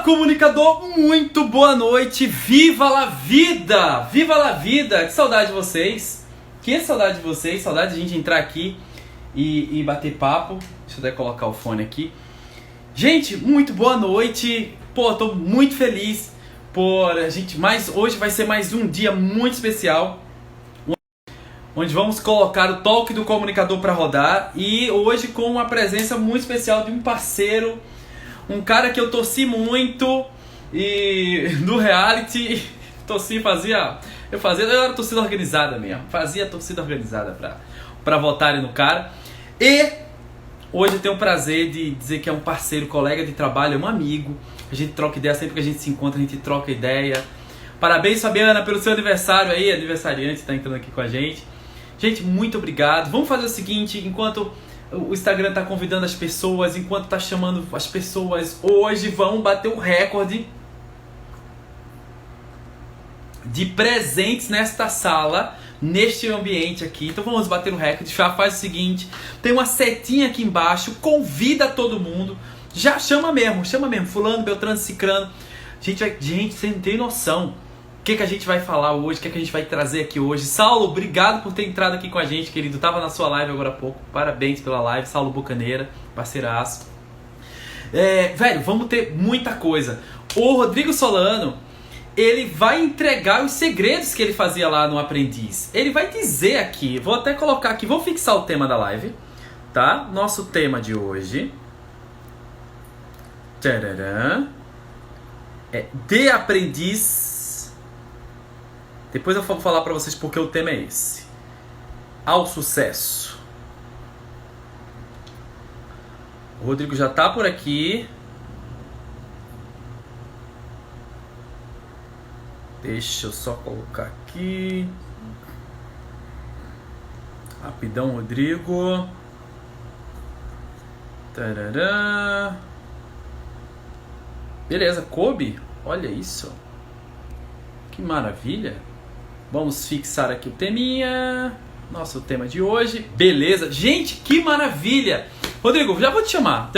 Comunicador, muito boa noite, viva la vida, viva la vida, que saudade de vocês, saudade de a gente entrar aqui e bater papo. Deixa eu até colocar o fone aqui. Gente, muito boa noite, pô, tô muito feliz por a gente, hoje vai ser mais um dia muito especial, onde vamos colocar o Talk do Comunicador para rodar, e hoje com uma presença muito especial de um parceiro, um cara que eu torci muito e do reality, eu era torcida organizada mesmo, fazia torcida organizada pra votarem no cara. E hoje eu tenho o prazer de dizer que é um parceiro, colega de trabalho, é um amigo. A gente troca ideia, sempre que a gente se encontra, a gente troca ideia. Parabéns, Fabiana, pelo seu aniversário aí, aniversariante, tá entrando aqui com a gente. Gente, muito obrigado. Vamos fazer o seguinte, enquanto o Instagram tá convidando as pessoas, enquanto tá chamando as pessoas, hoje vamos bater um recorde de presentes nesta sala, neste ambiente aqui. Então vamos bater um recorde. Já faz o seguinte, tem uma setinha aqui embaixo, convida todo mundo, já chama mesmo, fulano, beltrano, cicrano. Gente, você não tem noção o que a gente vai falar hoje, o que a gente vai trazer aqui hoje. Saulo, obrigado por ter entrado aqui com a gente, querido. Tava na sua live agora há pouco. Parabéns pela live, Saulo Bucaneira, parceiraço. Velho, vamos ter muita coisa. O Rodrigo Solano, ele vai entregar os segredos que ele fazia lá no Aprendiz. Ele vai dizer aqui, vou até colocar aqui, vou fixar o tema da live, tá? Nosso tema de hoje. Tcharam. De Aprendiz. Depois eu vou falar pra vocês porque o tema é esse. Ao sucesso. O Rodrigo já tá por aqui. Deixa eu só colocar aqui. Rapidão, Rodrigo. Tarará. Beleza, coube? Olha isso. Que maravilha. Vamos fixar aqui o teminha. Nosso tema de hoje. Beleza. Gente, que maravilha. Rodrigo, já vou te chamar.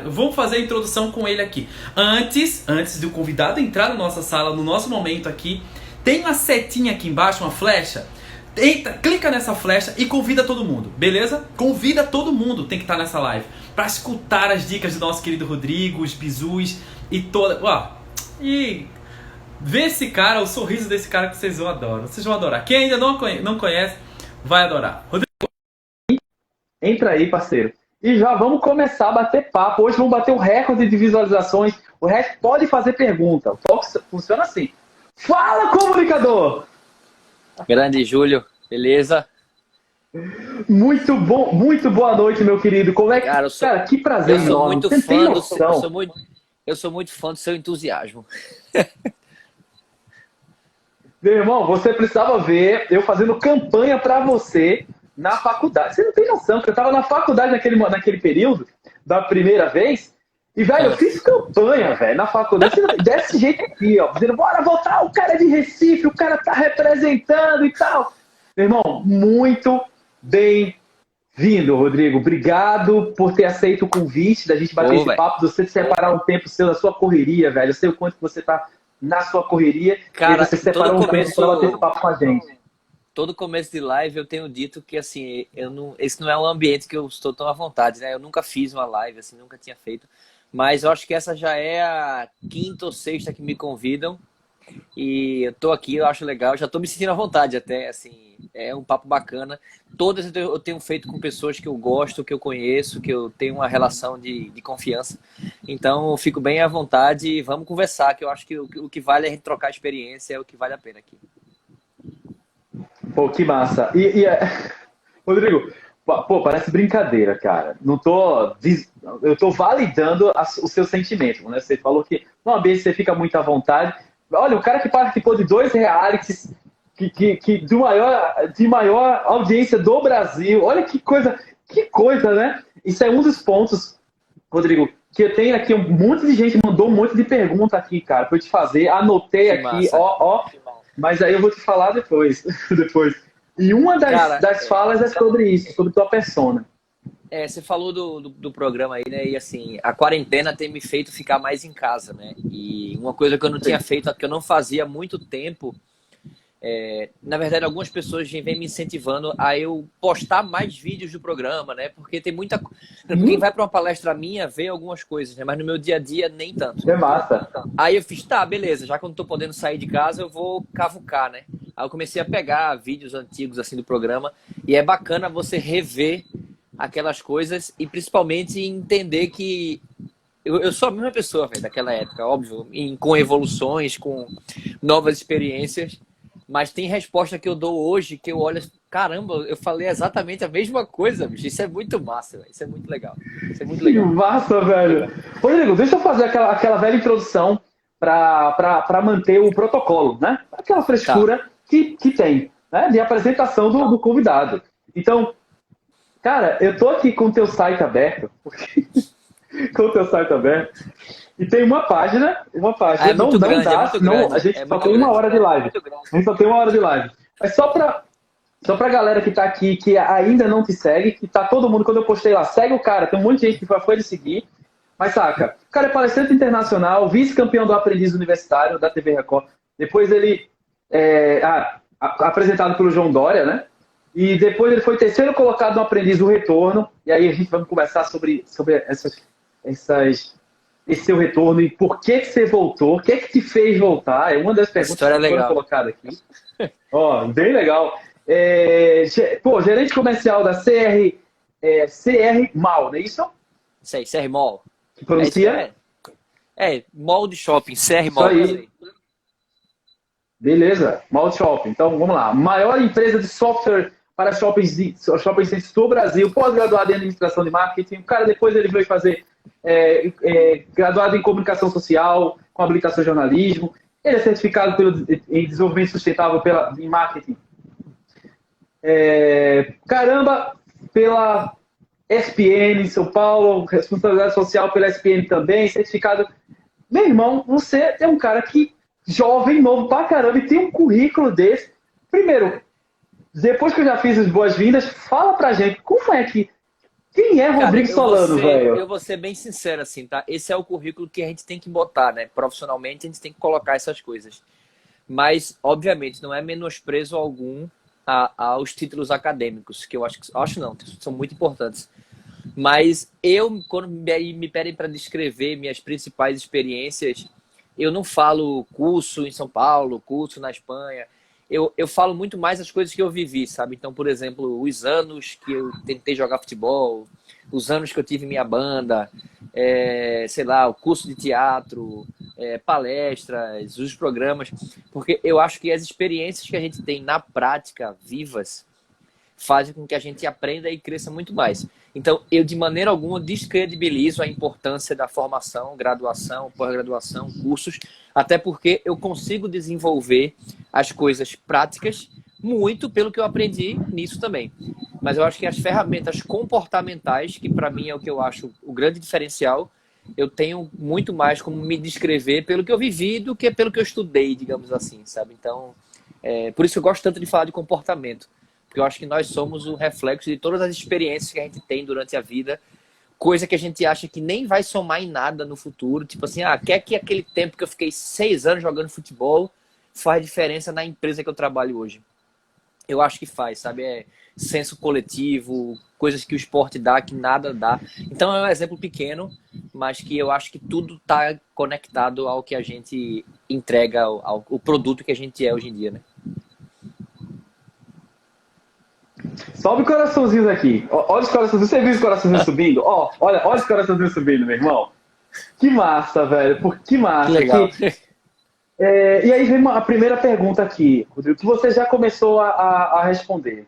Vamos fazer a introdução com ele aqui. Antes do convidado entrar na nossa sala, no nosso momento aqui, tem uma setinha aqui embaixo, uma flecha. Eita, clica nessa flecha e convida todo mundo, beleza? Convida todo mundo, tem que estar nessa live, para escutar as dicas do nosso querido Rodrigo, os bizus e toda... E ver esse cara, o sorriso desse cara que vocês vão adorar. Vocês vão adorar. Quem ainda não conhece, vai adorar. Rodrigo. Entra aí, parceiro. E já vamos começar a bater papo. Hoje vamos bater um recorde de visualizações. O resto pode fazer pergunta. O Fox funciona assim. Fala, comunicador! Grande Júlio, beleza? Muito bom, muito boa noite, meu querido. Como é que... Cara, que prazer eu sou muito Você tem fã noção? eu sou muito fã do seu entusiasmo. Meu irmão, você precisava ver eu fazendo campanha pra você na faculdade. Você não tem noção, porque eu tava na faculdade naquele período, da primeira vez, e, velho, eu fiz campanha, velho, na faculdade, desse jeito aqui, ó, dizendo, bora votar, o cara é de Recife, o cara tá representando e tal. Meu irmão, muito bem-vindo, Rodrigo. Obrigado por ter aceito o convite da gente bater esse papo, de você separar um tempo seu da sua correria, velho. Eu sei o quanto que você tá na sua correria, cara, e você separou um tempo pra bater esse papo com a gente. Todo começo de live eu tenho dito que, assim, esse não é um ambiente que eu estou tão à vontade, né? Eu nunca fiz uma live, assim, nunca tinha feito. Mas eu acho que essa já é a quinta ou sexta que me convidam. E eu tô aqui, eu acho legal, já tô me sentindo à vontade até, assim, é um papo bacana. Todas eu tenho feito com pessoas que eu gosto, que eu conheço, que eu tenho uma relação de confiança. Então eu fico bem à vontade e vamos conversar, que eu acho que o que vale é a gente trocar experiência, é o que vale a pena aqui. Pô, que massa. Rodrigo, pô, parece brincadeira, cara. Eu tô validando o seu sentimento, né? Você falou que no ambiente você fica muito à vontade. Olha, o cara que participou de 2 realities de maior audiência do Brasil. Olha que coisa, né? Isso é um dos pontos, Rodrigo, que eu tenho aqui. Um monte de gente mandou um monte de pergunta aqui, cara, pra eu te fazer. Anotei aqui, massa. ó. Mas aí eu vou te falar depois. E uma das falas é sobre isso, sobre tua persona. Você falou do programa aí, né? E assim, a quarentena tem me feito ficar mais em casa, né? E uma coisa que eu não tinha feito, que eu não fazia há muito tempo, na verdade, algumas pessoas vêm me incentivando a eu postar mais vídeos do programa, né? Porque tem muita. Quem vai para uma palestra minha vê algumas coisas, né? Mas no meu dia a dia, nem tanto. É massa. Aí eu fiz, tá, beleza, já que eu não tô podendo sair de casa, eu vou cavucar, né? Aí eu comecei a pegar vídeos antigos assim do programa e é bacana você rever aquelas coisas e principalmente entender que eu sou a mesma pessoa, velho, daquela época, óbvio, com evoluções, com novas experiências, mas tem resposta que eu dou hoje que eu olho, caramba, eu falei exatamente a mesma coisa, bicho. Isso é muito massa, velho. Isso é muito legal. Isso é muito Que legal. massa, velho. Rodrigo, deixa eu fazer aquela velha introdução para manter o protocolo, né? Aquela frescura que tem, né? De apresentação do convidado. Então, cara, eu tô aqui com o teu site aberto, com o teu site aberto, e tem uma página não grande, dá, senão a gente só tem uma hora de live. A gente só tem uma hora de live. Mas só pra galera que tá aqui, que ainda não te segue, que tá todo mundo, quando eu postei lá, segue o cara, tem um monte de gente que foi de seguir, mas saca, o cara é palestrante internacional, vice-campeão do Aprendiz Universitário da TV Record, depois ele apresentado pelo João Dória, né? E depois ele foi terceiro colocado no Aprendiz do Retorno, e aí a gente vai conversar sobre esse seu retorno e por que você voltou, o que te fez voltar, é uma das perguntas que foram colocadas aqui. Ó, bem legal. Gerente comercial da CR Mall, não é isso? Sei, CR Mall. Que pronuncia? Mall de shopping, CR Mall. Isso aí. Beleza, Mall de shopping. Então, vamos lá. Maior empresa de software para shopping centers do Brasil, pós-graduado em administração de marketing. O cara depois ele veio fazer graduado em comunicação social, com habilitação em jornalismo. Ele é certificado em desenvolvimento sustentável em marketing. Pela SPN em São Paulo, responsabilidade social pela SPN também, certificado. Meu irmão, você é um cara que jovem, novo pra caramba, e tem um currículo desse. Primeiro, depois que eu já fiz as boas-vindas, fala pra gente como é que. Quem é Rodrigo Solano, velho? Eu vou ser bem sincero, assim, tá? Esse é o currículo que a gente tem que botar, né? Profissionalmente, a gente tem que colocar essas coisas. Mas, obviamente, não é menosprezo algum aos títulos acadêmicos, que eu acho não, são muito importantes. Mas quando me pedem para descrever minhas principais experiências, eu não falo curso em São Paulo, curso na Espanha. Eu falo muito mais as coisas que eu vivi, sabe? Então, por exemplo, os anos que eu tentei jogar futebol, os anos que eu tive minha banda, sei lá, o curso de teatro, palestras, os programas. Porque eu acho que as experiências que a gente tem na prática, vivas, fazem com que a gente aprenda e cresça muito mais. Então, eu de maneira alguma descredibilizo a importância da formação, graduação, pós-graduação, cursos, até porque eu consigo desenvolver as coisas práticas muito pelo que eu aprendi nisso também. Mas eu acho que as ferramentas comportamentais, que para mim é o que eu acho o grande diferencial, eu tenho muito mais como me descrever pelo que eu vivi do que pelo que eu estudei, digamos assim, sabe? Então, por isso eu gosto tanto de falar de comportamento. Porque eu acho que nós somos o reflexo de todas as experiências que a gente tem durante a vida, coisa que a gente acha que nem vai somar em nada no futuro. Tipo assim, quer que aquele tempo que eu fiquei 6 anos jogando futebol faz diferença na empresa que eu trabalho hoje? Eu acho que faz, sabe? É senso coletivo, coisas que o esporte dá, que nada dá. Então é um exemplo pequeno, mas que eu acho que tudo está conectado ao que a gente entrega, ao produto que a gente é hoje em dia, né? Sobe coraçãozinhos aqui. Olha os coraçãozinhos. Você viu os coraçõezinhos subindo? Olha os coraçãozinhos subindo, meu irmão. Que massa, velho. Que massa. Que legal. E aí vem a primeira pergunta aqui, Rodrigo, que você já começou a responder.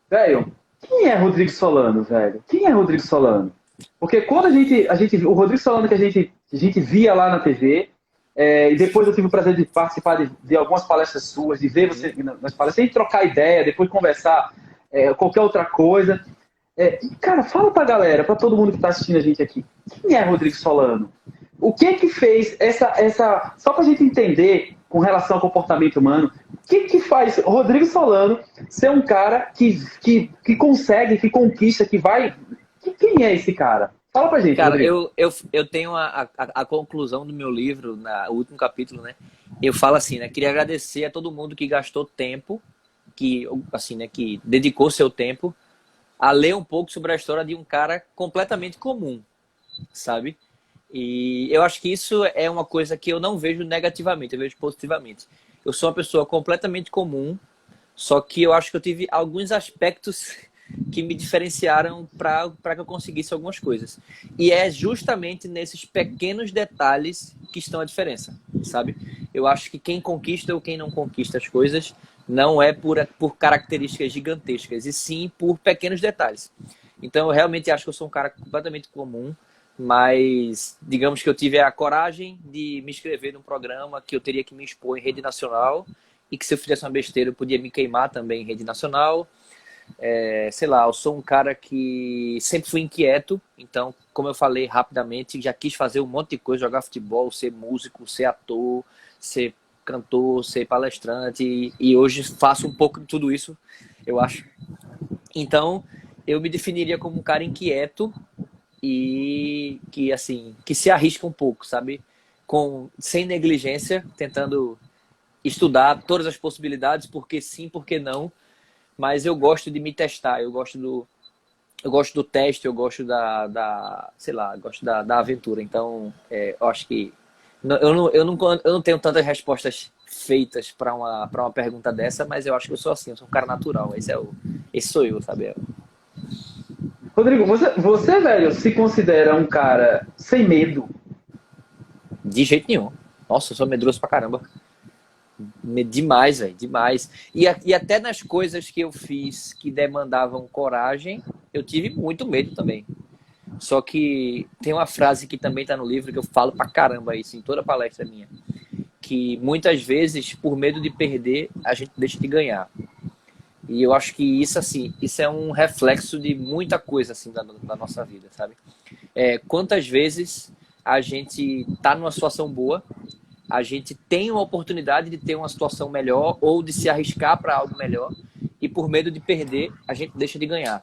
Velho, quem é Rodrigo Solano, velho? Quem é Rodrigo Solano? Porque quando o Rodrigo Solano que a gente via lá na TV, e depois eu tive o prazer de participar de algumas palestras suas, de ver você nas palestras, sem trocar ideia, depois conversar qualquer outra coisa. Cara, fala pra galera, pra todo mundo que tá assistindo a gente aqui, quem é Rodrigo Solano? O que fez essa... Só pra gente entender com relação ao comportamento humano, o que faz o Rodrigo Solano ser um cara que consegue, que conquista, que vai Quem é esse cara? Fala pra gente, Cara, Rodrigo. eu tenho a conclusão do meu livro, o último capítulo, né? Eu falo assim, né? Queria agradecer a todo mundo que gastou tempo, que, assim, né? Que dedicou seu tempo a ler um pouco sobre a história de um cara completamente comum, sabe? E eu acho que isso é uma coisa que eu não vejo negativamente, eu vejo positivamente. Eu sou uma pessoa completamente comum, só que eu acho que eu tive alguns aspectos que me diferenciaram para que eu conseguisse algumas coisas. E é justamente nesses pequenos detalhes que estão a diferença, sabe? Eu acho que quem conquista ou quem não conquista as coisas não é por características gigantescas, e sim por pequenos detalhes. Então eu realmente acho que eu sou um cara completamente comum, mas digamos que eu tive a coragem de me inscrever num programa que eu teria que me expor em rede nacional e que se eu fizesse uma besteira eu podia me queimar também em rede nacional. Sei lá, eu sou um cara que sempre fui inquieto, então, como eu falei rapidamente, já quis fazer um monte de coisa, jogar futebol, ser músico, ser ator, ser cantor, ser palestrante, e hoje faço um pouco de tudo isso, eu acho. Então, eu me definiria como um cara inquieto e que, assim, que se arrisca um pouco, sabe? Sem negligência, tentando estudar todas as possibilidades, porque sim, porque não, mas eu gosto de me testar, eu gosto do teste, eu gosto sei lá, eu gosto da aventura. Então, eu acho que eu não tenho tantas respostas feitas para uma pergunta dessa, mas eu acho que eu sou assim, eu sou um cara natural. Esse sou eu, sabe? Rodrigo, velho, se considera um cara sem medo? De jeito nenhum. Nossa, eu sou medroso pra caramba. Demais, velho, demais. E até nas coisas que eu fiz que demandavam coragem, eu tive muito medo também. Só que tem uma frase que também tá no livro que eu falo pra caramba isso em toda palestra minha, que muitas vezes, por medo de perder, a gente deixa de ganhar. E eu acho que isso, assim, isso é um reflexo de muita coisa, assim, da nossa vida, sabe? Quantas vezes a gente tá numa situação boa, a gente tem uma oportunidade de ter uma situação melhor ou de se arriscar para algo melhor, e por medo de perder, a gente deixa de ganhar.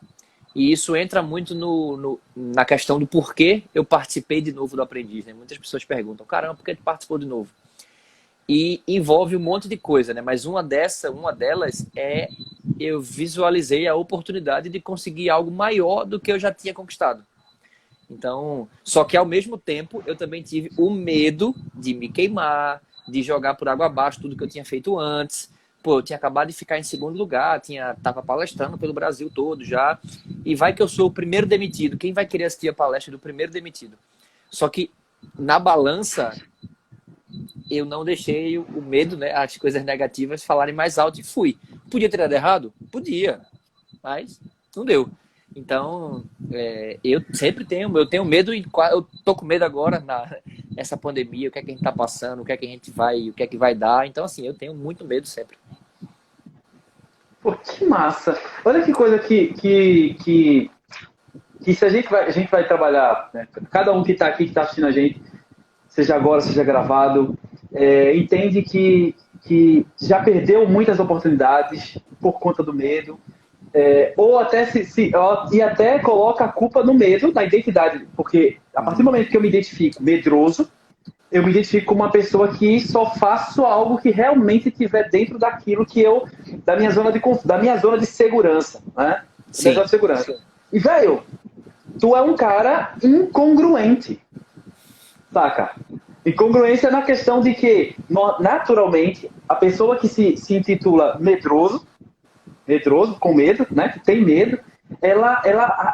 E isso entra muito na questão do porquê eu participei de novo do Aprendiz, né? Muitas pessoas perguntam, caramba, por que tu participou de novo? E envolve um monte de coisa, né? Mas uma delas é eu visualizei a oportunidade de conseguir algo maior do que eu já tinha conquistado. Então, só que ao mesmo tempo eu também tive o medo de me queimar, de jogar por água abaixo tudo que eu tinha feito antes. Pô, eu tinha acabado de ficar em segundo lugar, tava palestrando pelo Brasil todo já, e vai que eu sou o primeiro demitido. Quem vai querer assistir a palestra do primeiro demitido? Só que na balança eu não deixei o medo, né, as coisas negativas falarem mais alto e fui. Podia ter dado errado? Podia, mas não deu. Então, eu sempre eu tenho medo, eu tô com medo agora nessa pandemia, o que é que a gente tá passando, o que é que vai dar. Então, assim, eu tenho muito medo sempre. Pô, que massa! Olha que coisa que se a gente vai trabalhar, né? Cada um que está aqui, que está assistindo a gente, seja agora, seja gravado, entende que já perdeu muitas oportunidades por conta do medo, ou até e até coloca a culpa no medo, na identidade, porque a partir do momento que eu me identifico medroso, eu me identifico como uma pessoa que só faço algo que realmente estiver dentro daquilo que da minha zona de segurança, né? Da minha zona de segurança. E, velho, tu é um cara incongruente, saca? Incongruência na questão de que, naturalmente, a pessoa que se intitula medroso, com medo, né? Que tem medo, ela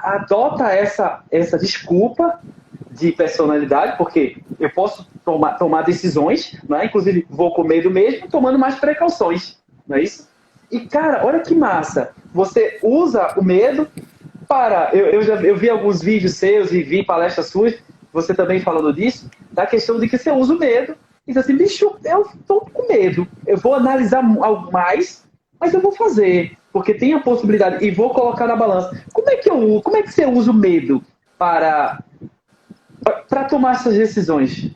adota essa desculpa de personalidade, porque eu posso tomar decisões, né? Inclusive vou com medo mesmo, tomando mais precauções, não é isso? E, cara, olha que massa. Você usa o medo para... Eu vi alguns vídeos seus e vi palestras suas, você também falando disso, da questão de que você usa o medo e diz assim, bicho, eu tô com medo, eu vou analisar algo mais, mas eu vou fazer, porque tem a possibilidade, e vou colocar na balança. Como é que você usa o medo para tomar essas decisões?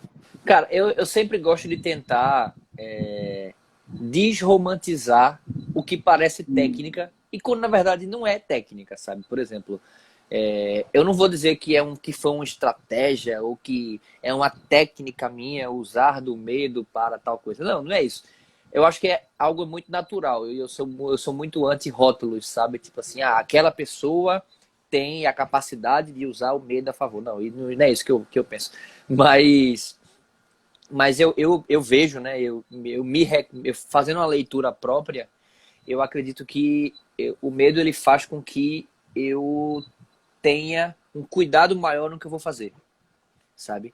Cara, eu sempre gosto de tentar desromantizar o que parece técnica e quando na verdade não é técnica, sabe? Por exemplo, Eu não vou dizer que foi uma estratégia ou que é uma técnica minha usar do medo para tal coisa. Não, não é isso. Eu acho que é algo muito natural. Eu sou muito anti-rótulos, sabe? Tipo assim, aquela pessoa tem a capacidade de usar o medo a favor. Não, e não é isso que eu penso. Mas eu vejo, né? Eu fazendo uma leitura própria, eu acredito que o medo ele faz com que eu tenha um cuidado maior no que eu vou fazer, sabe?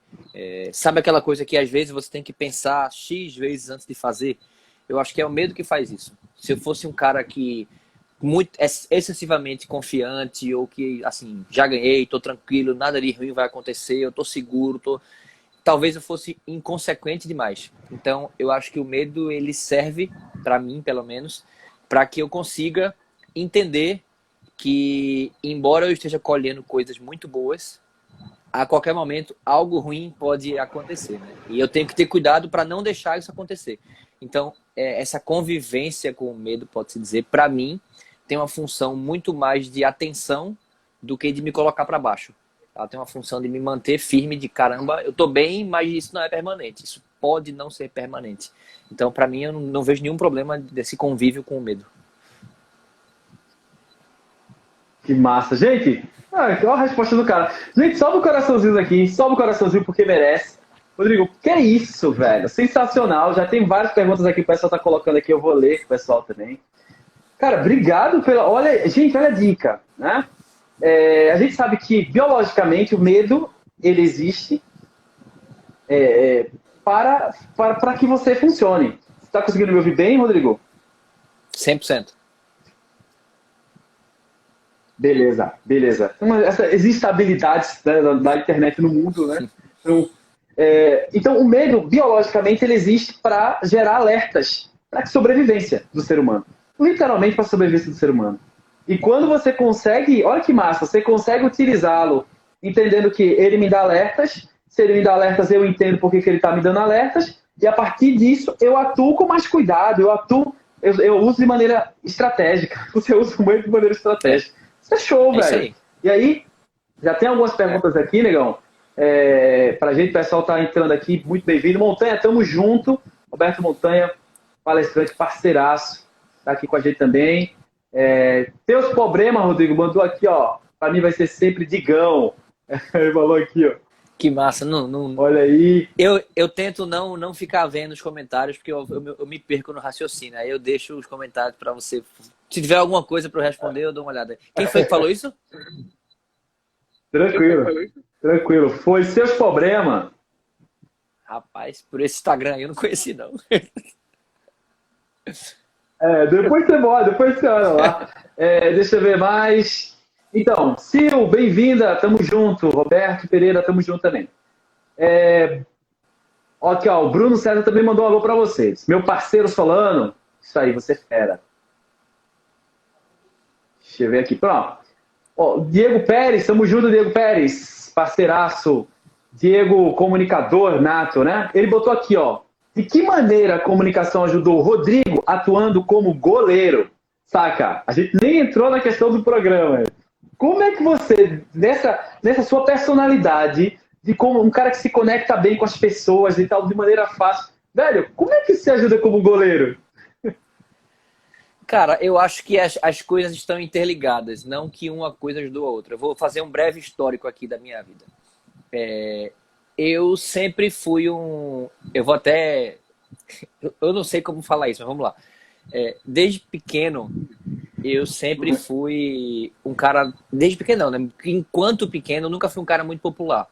Sabe aquela coisa que às vezes você tem que pensar X vezes antes de fazer? Eu acho que é o medo que faz isso. Se eu fosse um cara que muito excessivamente confiante ou que assim, já ganhei, tô tranquilo, nada de ruim vai acontecer, eu tô seguro, talvez eu fosse inconsequente demais. Então, eu acho que o medo ele serve para mim, pelo menos, para que eu consiga entender que, embora eu esteja colhendo coisas muito boas, a qualquer momento algo ruim pode acontecer, né? E eu tenho que ter cuidado para não deixar isso acontecer. Então, essa convivência com o medo, pode-se dizer, para mim, tem uma função muito mais de atenção do que de me colocar para baixo. Ela tem uma função de me manter firme, de caramba, eu tô bem, mas isso não é permanente. Isso pode não ser permanente. Então, para mim, eu não vejo nenhum problema desse convívio com o medo. Que massa. Gente, olha a resposta do cara. Gente, sobe o coraçãozinho aqui, sobe o coraçãozinho porque merece. Rodrigo, que é isso, velho? Sensacional. Já tem várias perguntas aqui que o pessoal tá colocando aqui, eu vou ler com o pessoal também. Cara, obrigado pela... Olha, gente, olha a dica, né? A gente sabe que, biologicamente, o medo, ele existe para que você funcione. Você tá conseguindo me ouvir bem, Rodrigo? 100%. Beleza, beleza. Existem habilidades, né, da internet no mundo, né? Então, o medo, biologicamente, ele existe para gerar alertas para a sobrevivência do ser humano. Literalmente para a sobrevivência do ser humano. E quando você consegue, olha que massa, você consegue utilizá-lo entendendo que ele me dá alertas, se ele me dá alertas, eu entendo por que ele está me dando alertas, e a partir disso eu atuo com mais cuidado, eu uso de maneira estratégica. Você usa o medo de maneira estratégica. Isso é show, velho. Isso aí. E aí, já tem algumas perguntas aqui, negão. Pra gente, o pessoal tá entrando aqui, muito bem-vindo. Montanha, tamo junto. Roberto Montanha, palestrante, parceiraço, tá aqui com a gente também. Teus problemas, Rodrigo, mandou aqui, ó. Pra mim vai ser sempre Digão. Ele falou aqui, ó. Que massa, não. Olha aí. Eu tento não ficar vendo os comentários, porque eu me perco no raciocínio. Aí eu deixo os comentários para você. Se tiver alguma coisa para eu responder, eu dou uma olhada. Quem foi que falou isso? Tranquilo. Foi seus problemas. Rapaz, por esse Instagram aí eu não conheci, não. Depois você olha lá. Deixa eu ver mais. Então, Sil, bem-vinda, tamo junto. Roberto Pereira, tamo junto também. Aqui, ó, o Bruno César também mandou um alô pra vocês. Meu parceiro Solano, isso aí, você é fera. Deixa eu ver aqui, pronto. Ó, Diego Pérez, tamo junto, Diego Pérez, parceiraço. Diego, comunicador nato, né? Ele botou aqui, ó. De que maneira a comunicação ajudou o Rodrigo atuando como goleiro? Saca? A gente nem entrou na questão do programa. Como é que você, nessa sua personalidade, de como um cara que se conecta bem com as pessoas e tal, de maneira fácil, velho, como é que você ajuda como goleiro? Cara, eu acho que as coisas estão interligadas, não que uma coisa ajudou a outra. Eu vou fazer um breve histórico aqui da minha vida. Eu sempre fui eu vou até... Eu não sei como falar isso, mas vamos lá. Desde pequeno, eu sempre fui um cara... Desde pequeno não, né? Enquanto pequeno, eu nunca fui um cara muito popular.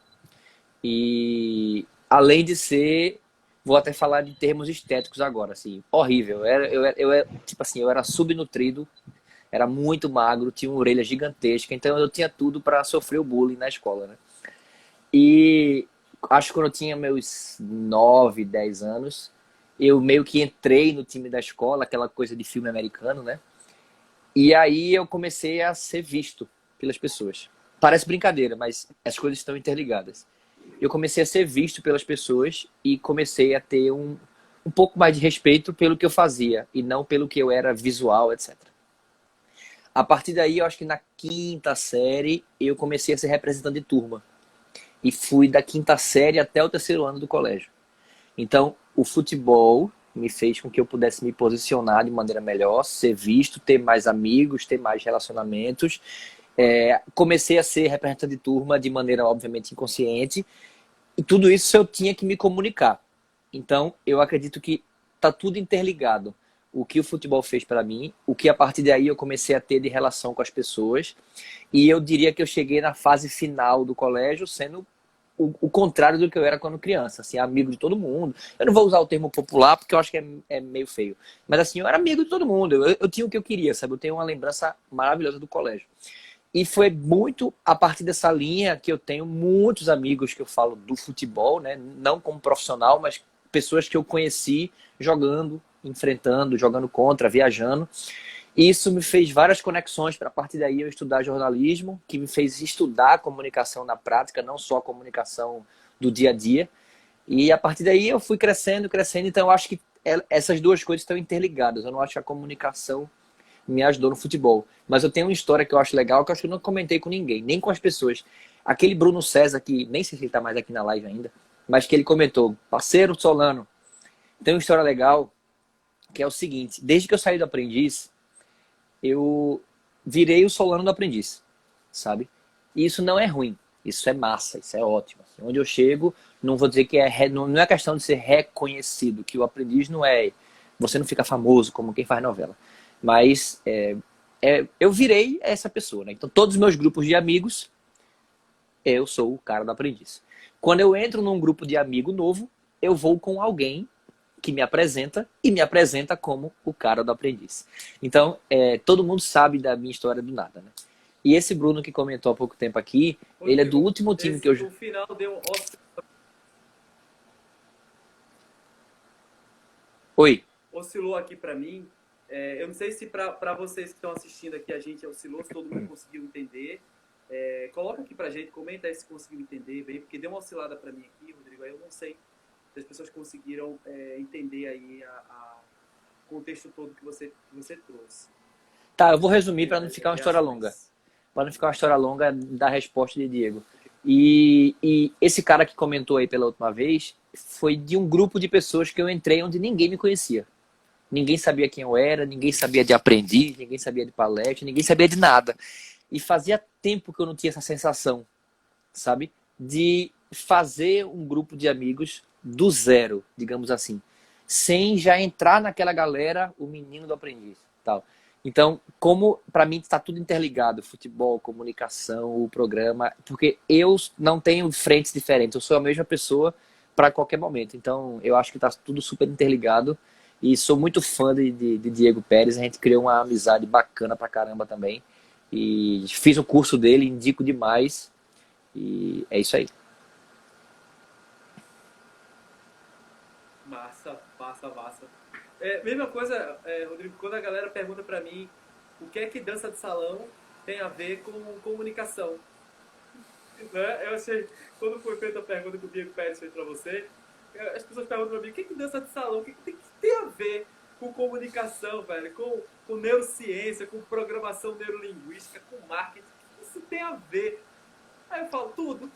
E além de ser... Vou até falar de termos estéticos agora, assim, horrível. Tipo assim, eu era subnutrido, era muito magro, tinha uma orelha gigantesca, então eu tinha tudo para sofrer o bullying na escola, né? E acho que quando eu tinha meus 9, 10 anos, eu meio que entrei no time da escola, aquela coisa de filme americano, né? E aí eu comecei a ser visto pelas pessoas. Parece brincadeira, mas as coisas estão interligadas. Eu comecei a ser visto pelas pessoas e comecei a ter um pouco mais de respeito pelo que eu fazia e não pelo que eu era visual, etc. A partir daí, eu acho que na quinta série, eu comecei a ser representante de turma. E fui da quinta série até o terceiro ano do colégio. Então, o futebol me fez com que eu pudesse me posicionar de maneira melhor, ser visto, ter mais amigos, ter mais relacionamentos. Comecei a ser representante de turma de maneira, obviamente, inconsciente. E tudo isso eu tinha que me comunicar. Então, eu acredito que tá tudo interligado. O que o futebol fez para mim, o que a partir daí eu comecei a ter de relação com as pessoas. E eu diria que eu cheguei na fase final do colégio sendo o contrário do que eu era quando criança, assim, amigo de todo mundo. Eu não vou usar o termo popular porque eu acho que é meio feio. Mas assim, eu era amigo de todo mundo. Eu tinha o que eu queria, sabe? Eu tenho uma lembrança maravilhosa do colégio. E foi muito a partir dessa linha que eu tenho muitos amigos que eu falo do futebol, né? Não como profissional, mas pessoas que eu conheci jogando, enfrentando, jogando contra, viajando. E isso me fez várias conexões para a partir daí eu estudar jornalismo, que me fez estudar comunicação na prática, não só a comunicação do dia a dia. E a partir daí eu fui crescendo, crescendo. Então eu acho que essas duas coisas estão interligadas. Eu não acho que a comunicação me ajudou no futebol. Mas eu tenho uma história que eu acho legal, que eu acho que eu não comentei com ninguém, nem com as pessoas. Aquele Bruno César, que nem sei se ele está mais aqui na live ainda, mas que ele comentou, parceiro Solano, tem uma história legal, que é o seguinte: desde que eu saí do Aprendiz, eu virei o Solano do Aprendiz, sabe? E isso não é ruim, isso é massa, isso é ótimo. Assim, onde eu chego, não vou dizer que não é questão de ser reconhecido, que o Aprendiz não é... Você não fica famoso como quem faz novela. Mas eu virei essa pessoa, né? Então todos os meus grupos de amigos, eu sou o cara do Aprendiz. Quando eu entro num grupo de amigo novo, eu vou com alguém que me apresenta e me apresenta como o cara do Aprendiz. Então, todo mundo sabe da minha história do nada, né? E esse Bruno que comentou há pouco tempo aqui, ele é do último time que eu... No final deu... Oi. Oscilou aqui para mim. Eu não sei se para vocês que estão assistindo aqui a gente oscilou, se todo mundo conseguiu entender. Coloca aqui pra gente, comenta aí se conseguiu entender bem, porque deu uma oscilada para mim aqui, Rodrigo, aí eu não sei se as pessoas conseguiram entender aí o contexto todo que você trouxe. Tá, eu vou resumir para não ficar uma história longa. Para não ficar uma história longa da resposta de Diego. E esse cara que comentou aí pela última vez foi de um grupo de pessoas que eu entrei onde ninguém me conhecia. Ninguém sabia quem eu era, ninguém sabia de aprendiz, ninguém sabia de palestra, ninguém sabia de nada. E fazia tempo que eu não tinha essa sensação, sabe? De fazer um grupo de amigos do zero, digamos assim. Sem já entrar naquela galera, o menino do aprendiz. Tal. Então, como para mim está tudo interligado, futebol, comunicação, o programa, porque eu não tenho frentes diferentes, eu sou a mesma pessoa para qualquer momento. Então, eu acho que está tudo super interligado. E sou muito fã de Diego Pérez. A gente criou uma amizade bacana pra caramba também. E fiz o curso dele, indico demais. E é isso aí. Massa, massa, massa. Mesma coisa, Rodrigo, quando a galera pergunta pra mim o que é que dança de salão tem a ver com comunicação. Né? Eu achei, quando foi feita a pergunta que o Diego Pérez fez pra você, as pessoas perguntam pra mim, o que é que dança de salão? O que tem a ver com comunicação, velho? Com neurociência, com programação neurolinguística, com marketing? O que isso tem a ver? Aí eu falo, tudo.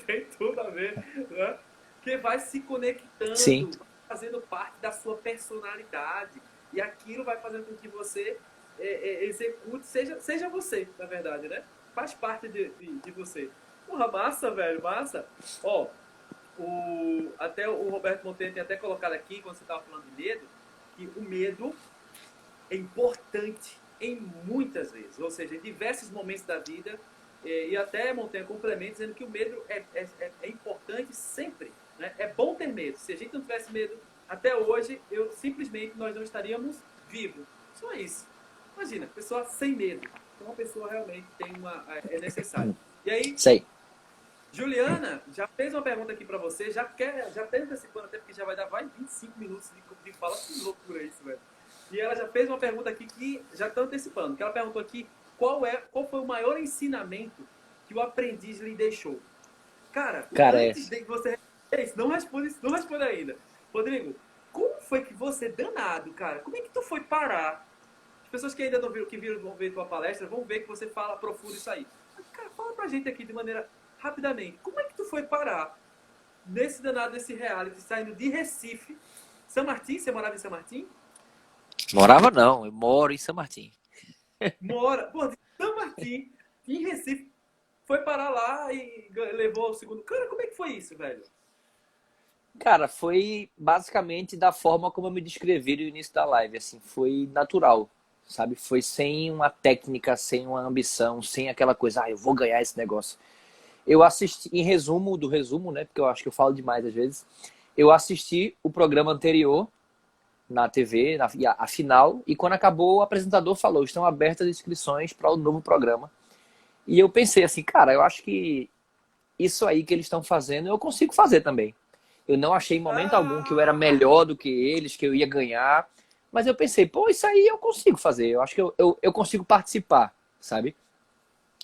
Tem tudo a ver, né? Que vai se conectando, Sim. fazendo parte da sua personalidade. E aquilo vai fazendo com que você execute, seja você, na verdade, né? Faz parte de você. Porra, massa, velho, massa. Ó, até o Roberto Monteiro tem até colocado aqui, quando você estava falando de medo, que o medo é importante em muitas vezes, ou seja, em diversos momentos da vida, e até Monteiro complementa dizendo que o medo é importante sempre, né? É bom ter medo. Se a gente não tivesse medo, até hoje, simplesmente nós não estaríamos vivos. Só isso. Imagina, pessoa sem medo. Então, uma pessoa realmente é necessário. E aí, Sei. Juliana já fez uma pergunta aqui pra você, já tem antecipando, até porque já vai dar 25 minutos de fala, que loucura isso, velho. E ela já fez uma pergunta aqui que já está antecipando, que ela perguntou aqui qual foi o maior ensinamento que o aprendiz lhe deixou. Cara, antes de você não responde ainda. Rodrigo, como foi que você, danado, cara, como é que tu foi parar? As pessoas que ainda não viram, que viram, vão ver tua palestra, vão ver que você fala, aprofunda isso aí. Mas, cara, fala pra gente aqui de maneira rapidamente. Como é que tu foi parar nesse danado, nesse reality, saindo de Recife, São Martim? Você morava em São Martim? Morava não, eu moro em São Martim. Mora, pô, de São Martim, em Recife, foi parar lá e levou o segundo. Cara, como é que foi isso, velho? Cara, foi basicamente da forma como eu me descrevi no início da live, assim, foi natural, sabe? Foi sem uma técnica, sem uma ambição, sem aquela coisa, eu vou ganhar esse negócio. Eu assisti, em resumo do resumo, né? Porque eu acho que eu falo demais às vezes. Eu assisti o programa anterior na TV, a final, e quando acabou, o apresentador falou: estão abertas as inscrições para o novo programa. E eu pensei assim, cara, eu acho que isso aí que eles estão fazendo, eu consigo fazer também. Eu não achei em momento algum que eu era melhor do que eles, que eu ia ganhar, mas eu pensei, pô, isso aí eu consigo fazer, eu acho que eu consigo participar, sabe?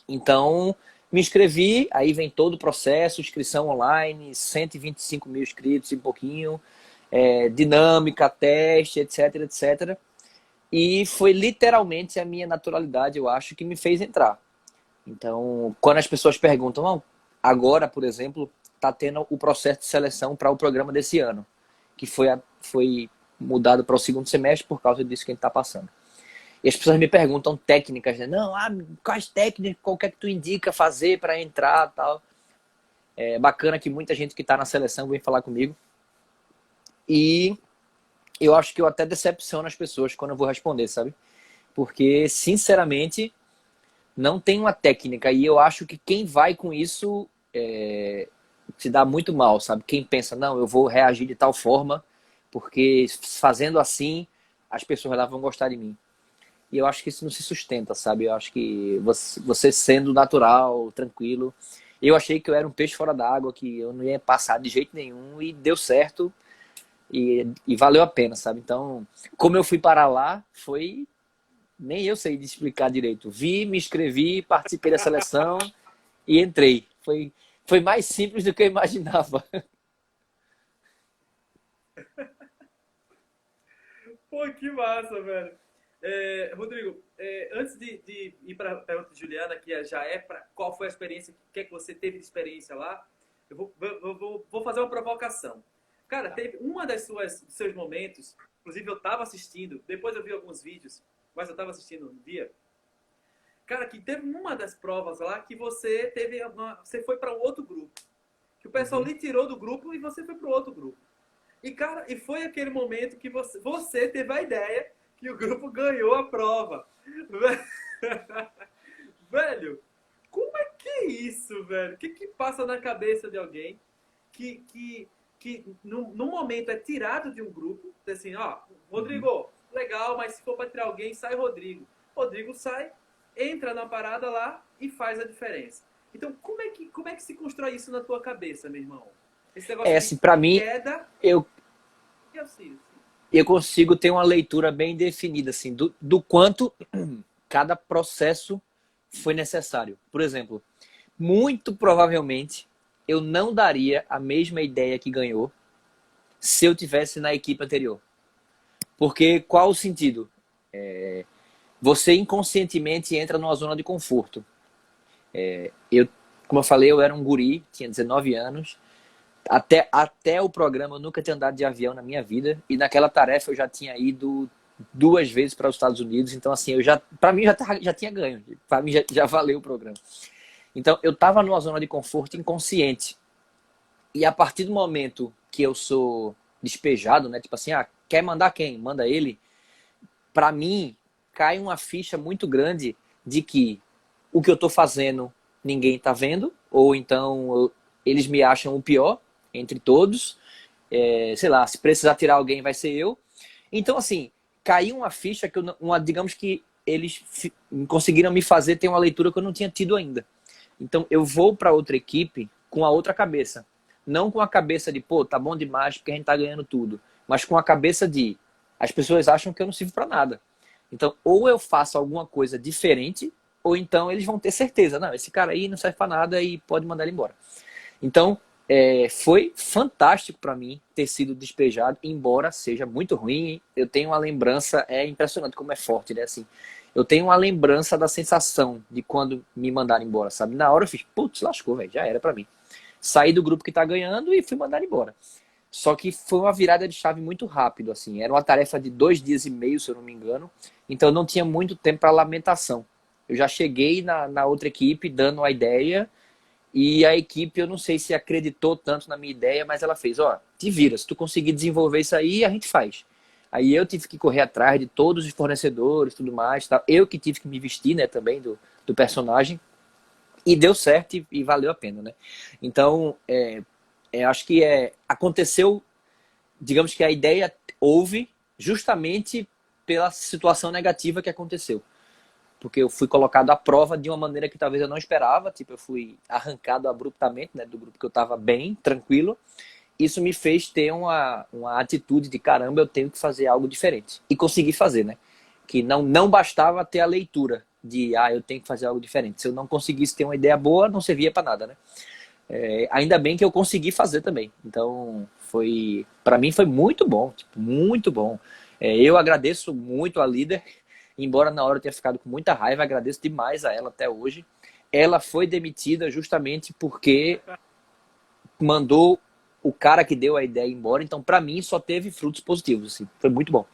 Então, me inscrevi, aí vem todo o processo, inscrição online, 125 mil inscritos e pouquinho, dinâmica, teste, etc, etc. E foi literalmente a minha naturalidade, eu acho, que me fez entrar. Então, quando as pessoas perguntam, agora, por exemplo, está tendo o processo de seleção para o programa desse ano, que foi mudado para o segundo semestre por causa disso que a gente está passando. E as pessoas me perguntam técnicas, né? Não, quais técnicas, qualquer que tu indica fazer para entrar e tal. É bacana que muita gente que está na seleção vem falar comigo. E eu acho que eu até decepciono as pessoas quando eu vou responder, sabe? Porque, sinceramente, não tem uma técnica. E eu acho que quem vai com isso se dá muito mal, sabe? Quem pensa, não, eu vou reagir de tal forma, porque fazendo assim, as pessoas lá vão gostar de mim. E eu acho que isso não se sustenta, sabe? Eu acho que você sendo natural, tranquilo. Eu achei que eu era um peixe fora d'água, que eu não ia passar de jeito nenhum, e deu certo. E valeu a pena, sabe? Então, como eu fui para lá, foi... Nem eu sei de explicar direito. Vi, me inscrevi, participei da seleção e entrei. Foi mais simples do que eu imaginava. Pô, que massa, velho. Rodrigo, antes de ir para a pergunta de Juliana, que já é para qual foi a experiência, o que é que você teve de experiência lá, eu vou fazer uma provocação. Cara, teve uma dos seus momentos, inclusive eu estava assistindo, depois eu vi alguns vídeos, mas eu estava assistindo no dia. Cara, que teve uma das provas lá que você foi para um outro grupo. Que o pessoal lhe tirou do grupo e você foi para o outro grupo. E, cara, e foi aquele momento que você teve a ideia que o grupo ganhou a prova. Velho, como é que é isso, velho? O que passa na cabeça de alguém que no momento é tirado de um grupo, assim, Rodrigo, legal, mas se for para tirar alguém, sai Rodrigo. Rodrigo sai, entra na parada lá e faz a diferença. Então, como é que se constrói isso na tua cabeça, meu irmão? Esse negócio assim, para mim, queda... eu consigo ter uma leitura bem definida, assim, do quanto cada processo foi necessário. Por exemplo, muito provavelmente eu não daria a mesma ideia que ganhou se eu tivesse na equipe anterior. Porque qual o sentido? Você inconscientemente entra numa zona de conforto. Como eu falei, eu era um guri, tinha 19 anos. Até o programa eu nunca tinha andado de avião na minha vida. E naquela tarefa eu já tinha ido 2 vezes para os Estados Unidos. Então, assim, para mim já tinha ganho. Para mim já valeu o programa. Então, eu estava numa zona de conforto inconsciente. E a partir do momento que eu sou despejado, né? Tipo assim, quer mandar quem? Manda ele. Para mim, cai uma ficha muito grande de que o que eu estou fazendo ninguém está vendo. Ou então eles me acham o pior entre todos. Sei lá, se precisar tirar alguém vai ser eu. Então, assim, caiu uma ficha que digamos que eles conseguiram me fazer ter uma leitura que eu não tinha tido ainda. Então, eu vou para outra equipe com a outra cabeça. Não com a cabeça de, pô, tá bom demais porque a gente tá ganhando tudo. Mas com a cabeça de, as pessoas acham que eu não sirvo para nada. Então, ou eu faço alguma coisa diferente, ou então eles vão ter certeza. Não, esse cara aí não serve para nada e pode mandar ele embora. Então, foi fantástico para mim ter sido despejado, embora seja muito ruim. Eu tenho uma lembrança, é impressionante como é forte, né? Assim, eu tenho uma lembrança da sensação de quando me mandaram embora, sabe? Na hora eu fiz, putz, lascou, velho, já era para mim. Saí do grupo que tá ganhando e fui mandado embora. Só que foi uma virada de chave muito rápido, assim. Era uma tarefa de 2 dias e meio, se eu não me engano. Então eu não tinha muito tempo para lamentação. Eu já cheguei na outra equipe dando a ideia e a equipe, eu não sei se acreditou tanto na minha ideia, mas ela fez, ó, te vira, se tu conseguir desenvolver isso aí, a gente faz. Aí eu tive que correr atrás de todos os fornecedores, tudo mais, tal. Eu que tive que me vestir, né, também do personagem. E deu certo e valeu a pena, né? Então, acho que aconteceu, digamos que a ideia houve justamente pela situação negativa que aconteceu. Porque eu fui colocado à prova de uma maneira que talvez eu não esperava. Tipo, eu fui arrancado abruptamente, né, do grupo que eu estava bem, tranquilo. Isso me fez ter uma atitude de caramba, eu tenho que fazer algo diferente. E consegui fazer, né? Que não bastava ter a leitura de, eu tenho que fazer algo diferente. Se eu não conseguisse ter uma ideia boa, não servia para nada, né? Ainda bem que eu consegui fazer também. Então, para mim foi muito bom, tipo, muito bom. Eu agradeço muito a líder, embora na hora eu tenha ficado com muita raiva, agradeço demais a ela até hoje. Ela foi demitida justamente porque mandou o cara que deu a ideia embora. Então, para mim, só teve frutos positivos. Assim. Foi muito bom.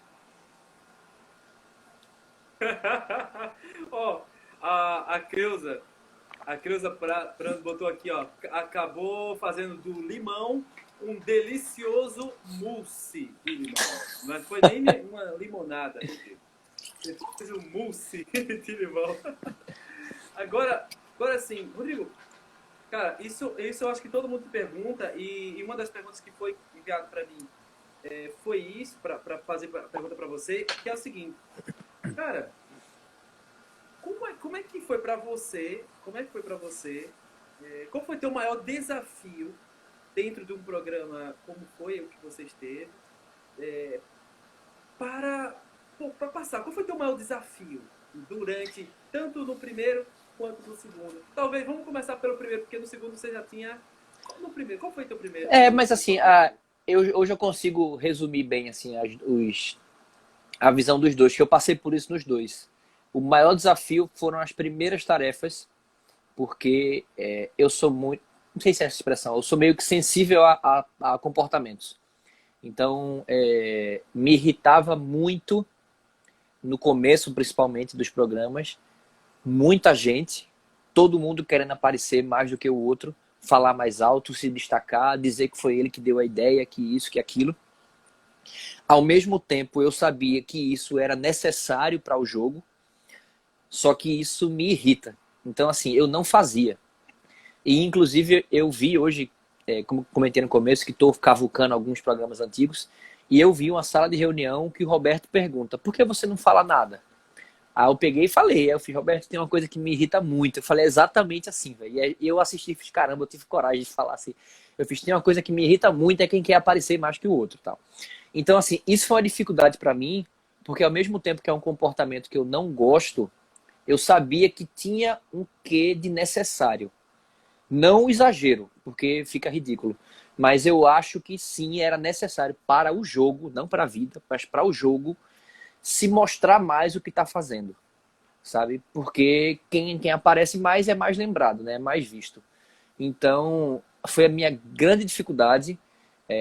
Ó, a Creuza Prando botou aqui, ó, acabou fazendo do limão um delicioso mousse de limão. Não foi nem uma limonada. Você fez um mousse de limão. Agora sim, Rodrigo, cara, isso eu acho que todo mundo te pergunta, e uma das perguntas que foi enviada para mim foi isso, para fazer a pergunta para você, que é o seguinte, cara, como é que foi para você? Qual foi teu maior desafio dentro de um programa como foi o que você esteve para passar? Qual foi teu maior desafio durante tanto no primeiro quanto no segundo? Talvez vamos começar pelo primeiro, porque no segundo você já tinha. No primeiro, qual foi teu primeiro? Mas assim, hoje eu consigo resumir bem assim a visão dos dois, que eu passei por isso nos dois. O maior desafio foram as primeiras tarefas, porque eu sou muito, não sei se é essa expressão, eu sou meio que sensível a comportamentos. Então, me irritava muito, no começo principalmente dos programas, muita gente, todo mundo querendo aparecer mais do que o outro, falar mais alto, se destacar, dizer que foi ele que deu a ideia, que isso, que aquilo. Ao mesmo tempo, eu sabia que isso era necessário para o jogo, só que isso me irrita. Então, assim, eu não fazia. E, inclusive, eu vi hoje, como comentei no começo, que estou cavucando alguns programas antigos, e eu vi uma sala de reunião que o Roberto pergunta, por que você não fala nada? Aí eu peguei e falei, aí eu fiz, Roberto, tem uma coisa que me irrita muito. Eu falei exatamente assim, velho. E eu assisti e fiz, caramba, eu tive coragem de falar assim. Eu fiz, tem uma coisa que me irrita muito, é quem quer aparecer mais que o outro, tal. Então, assim, isso foi uma dificuldade para mim, porque ao mesmo tempo que é um comportamento que eu não gosto, eu sabia que tinha um quê de necessário. Não exagero, porque fica ridículo. Mas eu acho que sim, era necessário para o jogo, não para a vida, mas para o jogo, se mostrar mais o que está fazendo, sabe? Porque quem aparece mais é mais lembrado, né? É mais visto. Então, foi a minha grande dificuldade,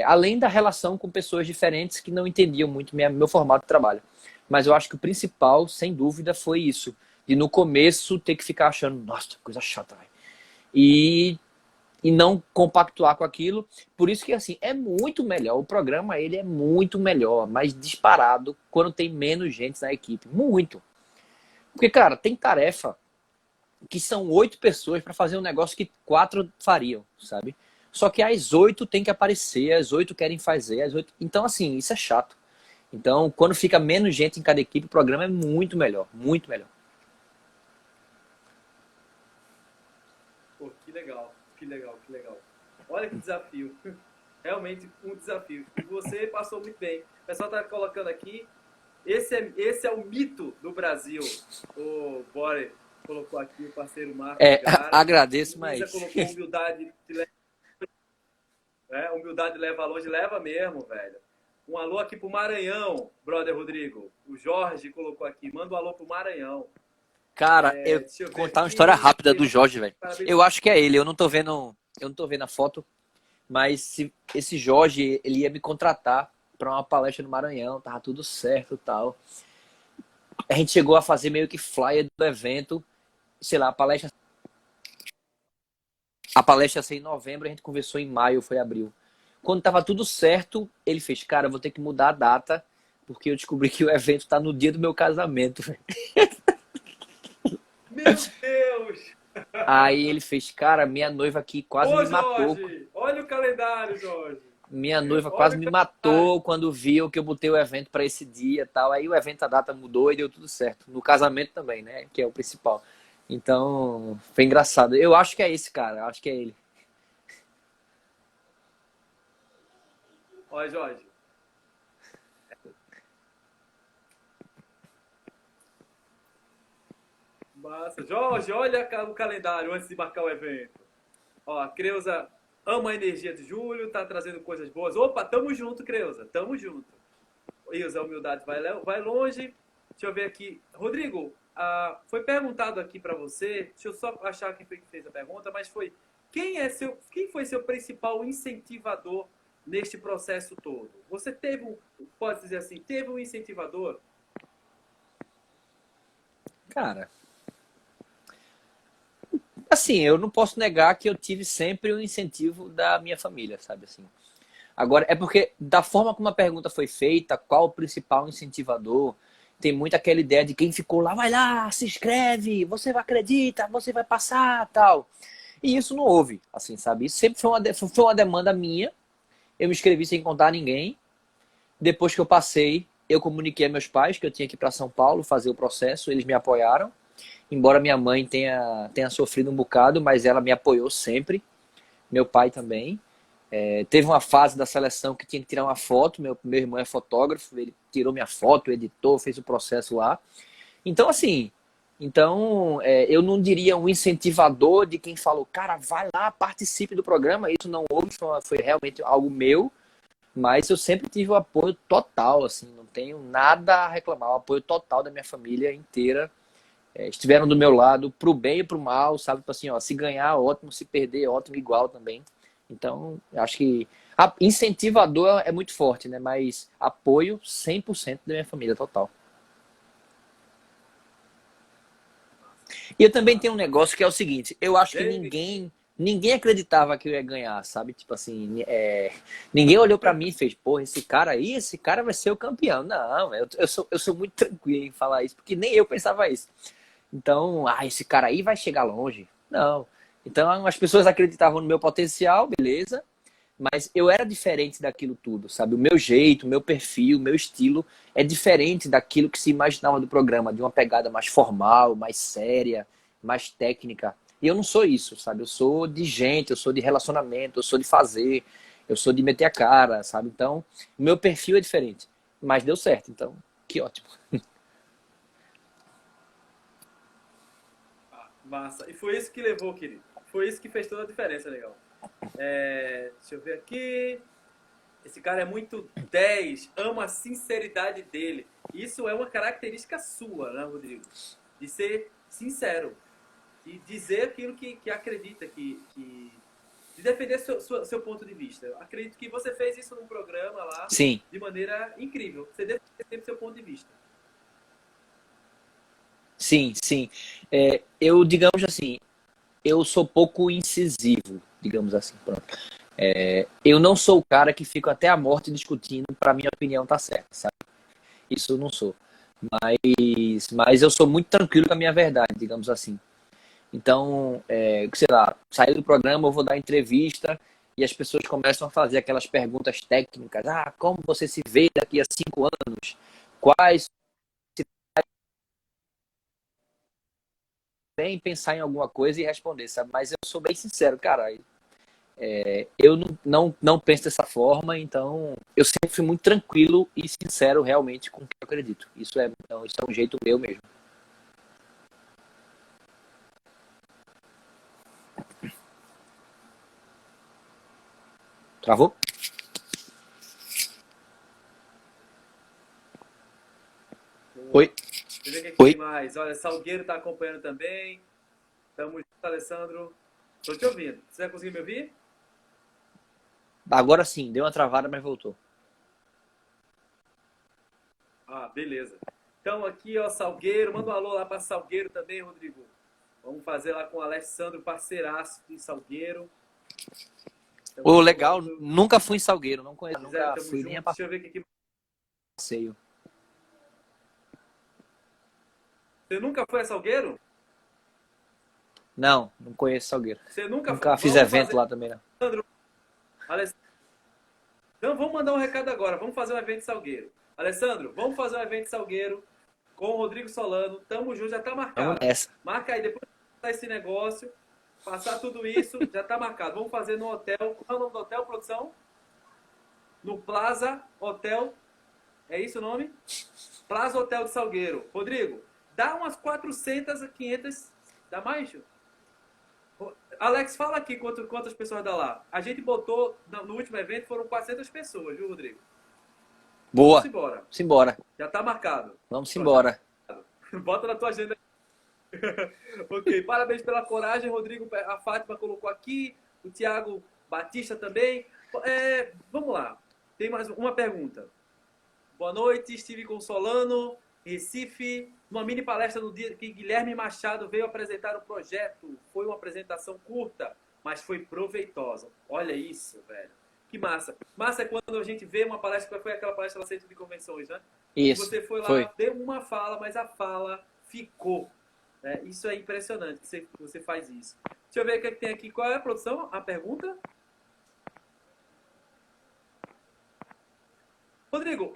além da relação com pessoas diferentes que não entendiam muito meu formato de trabalho. Mas eu acho que o principal, sem dúvida, foi isso. De no começo ter que ficar achando, nossa, coisa chata, véio. E não compactuar com aquilo. Por isso que, assim, é muito melhor. O programa, ele é muito melhor, mais disparado quando tem menos gente na equipe. Muito. Porque, cara, tem tarefa que são 8 pessoas para fazer um negócio que 4 fariam, sabe? Só que as 8 tem que aparecer, as 8 querem fazer, as 8... Então, assim, isso é chato. Então, quando fica menos gente em cada equipe, o programa é muito melhor. Muito melhor. Pô, que legal. Olha que desafio. Realmente um desafio. E você passou muito bem. O pessoal tá colocando aqui. Esse é o mito do Brasil. O Bore colocou aqui, o parceiro Marcos. Agradeço, mas... colocou humildade. né? Humildade leva longe, leva mesmo, velho. Um alô aqui pro Maranhão, brother Rodrigo. O Jorge colocou aqui. Manda um alô pro Maranhão. Cara, eu Deixa eu vou ver contar uma história aqui. rápida do Jorge, velho. Parabéns. Eu acho que é ele, eu não tô vendo a foto, mas esse Jorge, ele ia me contratar pra uma palestra no Maranhão, tava tudo certo e tal. A gente chegou a fazer meio que flyer do evento, sei lá, a palestra ia ser em novembro, a gente conversou em maio, foi abril. Quando tava tudo certo, ele fez, cara, eu vou ter que mudar a data, porque eu descobri que o evento tá no dia do meu casamento, velho. Meu Deus! Aí ele fez, cara, minha noiva aqui quase Ô, me matou. Jorge! Olha o calendário, Jorge! Minha noiva Olha quase o me calendário! matou quando viu que eu botei o evento para esse dia e tal. Aí o evento, a data mudou e deu tudo certo. No casamento também, né? Que é o principal. Então, foi engraçado. Eu acho que é esse cara, eu acho que é ele. Olha, Jorge. Massa. Jorge, olha o calendário antes de marcar o evento. Ó, a Creuza ama a energia de Júlio, tá trazendo coisas boas. Opa, tamo junto, Creuza, tamo junto. Ilza, a humildade vai longe. Deixa eu ver aqui. Rodrigo, foi perguntado aqui para você, deixa eu só achar quem foi que fez a pergunta, mas foi quem foi seu principal incentivador neste processo todo? Você pode dizer assim, teve um incentivador? Cara, assim, eu não posso negar que eu tive sempre o incentivo da minha família, sabe assim. Agora, é porque da forma como a pergunta foi feita, qual o principal incentivador, tem muito aquela ideia de quem ficou lá, vai lá, se inscreve, você vai acreditar, você vai passar, tal. E isso não houve, assim, sabe? Isso sempre foi uma demanda minha. Eu me inscrevi sem contar a ninguém. Depois que eu passei, eu comuniquei a meus pais que eu tinha que ir para São Paulo fazer o processo, eles me apoiaram. Embora minha mãe tenha sofrido um bocado, mas ela me apoiou sempre. Meu pai também. Teve uma fase da seleção que tinha que tirar uma foto. Meu irmão é fotógrafo, ele tirou minha foto, editou, fez o processo lá. Então, assim, eu não diria um incentivador de quem falou, cara, vai lá, participe do programa. Isso não houve, foi realmente algo meu, mas eu sempre tive o apoio total, assim, não tenho nada a reclamar, o apoio total da minha família inteira. Estiveram do meu lado, pro bem e pro mal, sabe? Tipo assim, ó, se ganhar, ótimo, se perder, ótimo, igual também. Então, eu acho que incentivador é muito forte, né? Mas apoio 100% da minha família, total. E eu também tenho um negócio que é o seguinte, eu acho que David, ninguém acreditava que eu ia ganhar, sabe? Tipo assim, ninguém olhou pra mim e fez, porra, esse cara vai ser o campeão. Não, eu sou muito tranquilo em falar isso, porque nem eu pensava isso. Então, esse cara aí vai chegar longe. Não. Então, as pessoas acreditavam no meu potencial, beleza, mas eu era diferente daquilo tudo, sabe? O meu jeito, o meu perfil, o meu estilo é diferente daquilo que se imaginava do programa, de uma pegada mais formal, mais séria, mais técnica. E eu não sou isso, sabe? Eu sou de gente, eu sou de relacionamento, eu sou de fazer, eu sou de meter a cara, sabe? Então, o meu perfil é diferente. Mas deu certo, então, que ótimo. massa. E foi isso que levou, querido. Foi isso que fez toda a diferença, legal. Deixa eu ver aqui. Esse cara é muito 10, ama a sinceridade dele. Isso é uma característica sua, né, Rodrigo? De ser sincero. De dizer aquilo que acredita, de defender seu ponto de vista. Eu acredito que você fez isso num programa lá Sim, de maneira incrível. Você defende sempre seu ponto de vista. sim, sim. Digamos assim, eu sou pouco incisivo, digamos assim, pronto. Eu não sou o cara que fica até a morte discutindo para minha opinião tá certa, sabe? Isso eu não sou. Mas eu sou muito tranquilo com a minha verdade, digamos assim. Então, sei lá, sair do programa, eu vou dar entrevista e as pessoas começam a fazer aquelas perguntas técnicas. Como você se vê daqui a 5 anos? Quais bem pensar em alguma coisa e responder, sabe? Mas eu sou bem sincero, cara. Eu não penso dessa forma, então eu sempre fui muito tranquilo e sincero realmente com o que eu acredito. Isso é um jeito meu mesmo. Travou? Oi? Deixa eu ver o que Oi? tem mais. Olha, Salgueiro tá acompanhando também. Tamo junto, Alessandro. Tô te ouvindo. Você vai conseguir me ouvir? Agora sim, deu uma travada, mas voltou. Ah, beleza. Então aqui, ó, Salgueiro. Manda um alô lá pra Salgueiro também, Rodrigo. Vamos fazer lá com o Alessandro, parceiraço de Salgueiro. Tamo Ô, legal, junto. nunca fui em Salgueiro, não conheço, Pois é, nunca tamo fui junto. nem a Deixa eu ver o que passeio. Você nunca foi a Salgueiro? Não, não conheço Salgueiro. Você nunca Nunca fiz Vamos evento fazer... lá também, não. Alessandro. Então vamos mandar um recado agora. Vamos fazer um evento em Salgueiro. Alessandro, vamos fazer um evento em Salgueiro com o Rodrigo Solano. Tamo junto, já tá Vamos marcado. nessa. Marca aí, depois de passar esse negócio, passar tudo isso, já tá marcado. Vamos fazer no hotel. Qual é o nome do hotel, produção? No Plaza Hotel. É isso o nome? Plaza Hotel de Salgueiro. Rodrigo, dá umas 400 a 500. Dá mais, Ju? Alex, fala aqui quantas pessoas dá lá. A gente botou, no último evento, foram 400 pessoas, viu, Rodrigo? Boa. Vamos embora. Simbora. Já tá marcado. Vamos embora. Bota na tua agenda. Ok, parabéns pela coragem, Rodrigo. A Fátima colocou aqui, o Thiago Batista também. Vamos lá, tem mais uma pergunta. Boa noite, estive com Solano, Recife, numa mini palestra no dia que Guilherme Machado veio apresentar o projeto. Foi uma apresentação curta, mas foi proveitosa. Olha isso, velho. Que massa. Massa é quando a gente vê uma palestra, foi aquela palestra no Centro de Convenções, né? Isso. Você foi lá, Foi. deu uma fala, mas a fala ficou. Né? Isso é impressionante que você faz isso. Deixa eu ver o que tem aqui. Qual é a produção? A pergunta? Rodrigo,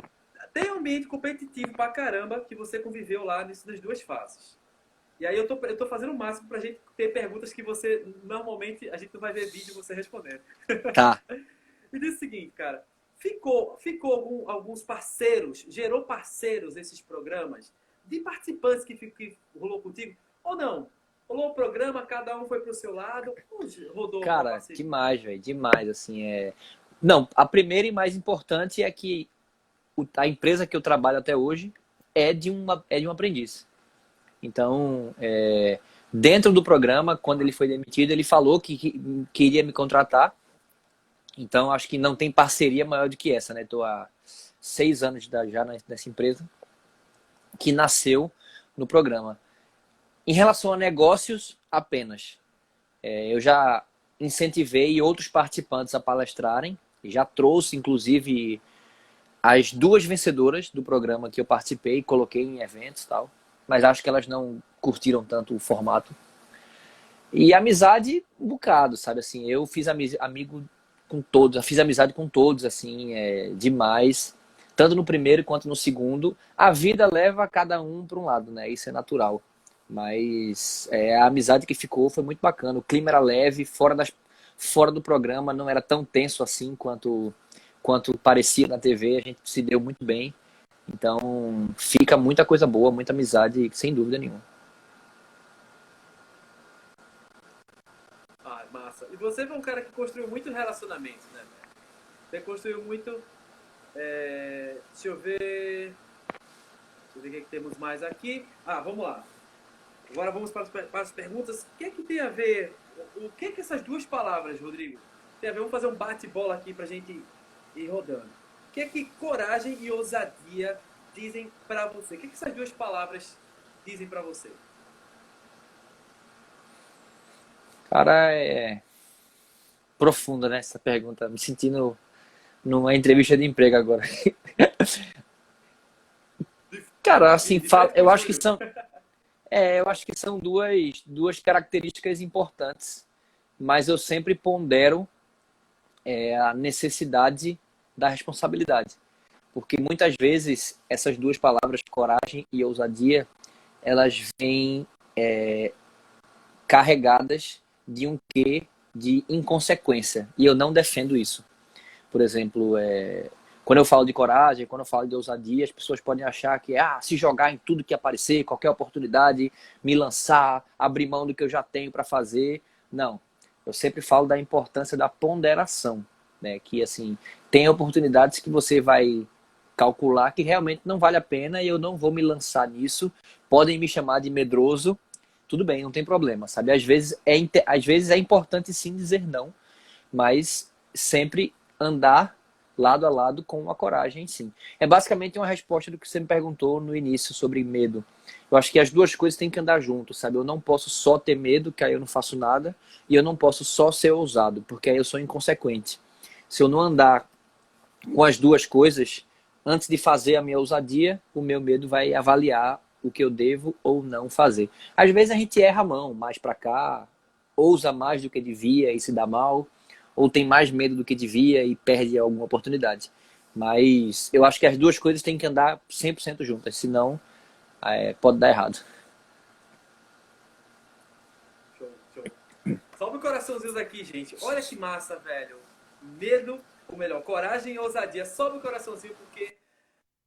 tem um ambiente competitivo pra caramba que você conviveu lá nas duas fases. E aí eu tô fazendo o máximo pra gente ter perguntas que você, normalmente, a gente não vai ver vídeo você respondendo. Tá. Me diz o seguinte, cara. Ficou alguns parceiros, gerou parceiros esses programas, de participantes que rolou contigo, ou não? Rolou o programa, cada um foi pro seu lado, ou rodou? Cara, demais, velho. Demais, assim, Não, a primeira e mais importante é que a empresa que eu trabalho até hoje é de um aprendiz. Então, dentro do programa, quando ele foi demitido, ele falou que queria me contratar. Então, acho que não tem parceria maior do que essa, né? Estou há 6 anos já nessa empresa, que nasceu no programa. Em relação a negócios, apenas. Eu já incentivei outros participantes a palestrarem, já trouxe, inclusive, as 2 vencedoras do programa que eu participei, coloquei em eventos e tal, mas acho que elas não curtiram tanto o formato. E amizade, um bocado, sabe? Assim, eu fiz amigo com todos, eu fiz amizade com todos, assim, demais. Tanto no primeiro quanto no segundo. A vida leva cada um para um lado, né? Isso é natural. Mas a amizade que ficou foi muito bacana. O clima era leve, fora do programa, não era tão tenso assim quanto parecia na TV. A gente se deu muito bem. Então, fica muita coisa boa, muita amizade, sem dúvida nenhuma. Ah, massa. E você foi um cara que construiu muito relacionamento, né? Você construiu muito... Deixa eu ver o que temos mais aqui. Vamos lá. Agora vamos para as perguntas. O que é que tem a ver... O que é que essas duas palavras, Rodrigo, tem a ver? Vamos fazer um bate-bola aqui pra gente ir rodando. O que é que coragem e ousadia dizem pra você? O que é que essas duas palavras dizem pra você? Cara, é profunda, né, essa pergunta. Me sentindo numa entrevista de emprego agora. Cara, assim, eu acho que são duas características importantes, mas eu sempre pondero a necessidade da responsabilidade. Porque muitas vezes essas duas palavras, coragem e ousadia, elas vêm carregadas de um quê de inconsequência. E eu não defendo isso. Por exemplo, quando eu falo de coragem, quando eu falo de ousadia, as pessoas podem achar que se jogar em tudo que aparecer, qualquer oportunidade, me lançar, abrir mão do que eu já tenho para fazer. Não. Eu sempre falo da importância da ponderação. né? Que, assim, tem oportunidades que você vai calcular que realmente não vale a pena e eu não vou me lançar nisso. Podem me chamar de medroso, tudo bem, não tem problema, sabe? Às vezes é importante sim dizer não, mas sempre andar lado a lado com a coragem, sim. É basicamente uma resposta do que você me perguntou no início sobre medo. Eu acho que as duas coisas têm que andar junto, sabe? Eu não posso só ter medo, que aí eu não faço nada, e eu não posso só ser ousado, porque aí eu sou inconsequente. Se eu não andar com as duas coisas, antes de fazer a minha ousadia, o meu medo vai avaliar o que eu devo ou não fazer. Às vezes a gente erra a mão, mais para cá, ousa mais do que devia e se dá mal, ou tem mais medo do que devia e perde alguma oportunidade. Mas eu acho que as duas coisas têm que andar 100% juntas, senão pode dar errado. Show, show. Sobe coraçãozinhos aqui, gente. Olha que massa, velho. Medo, ou melhor, coragem e ousadia. Sobe o coraçãozinho porque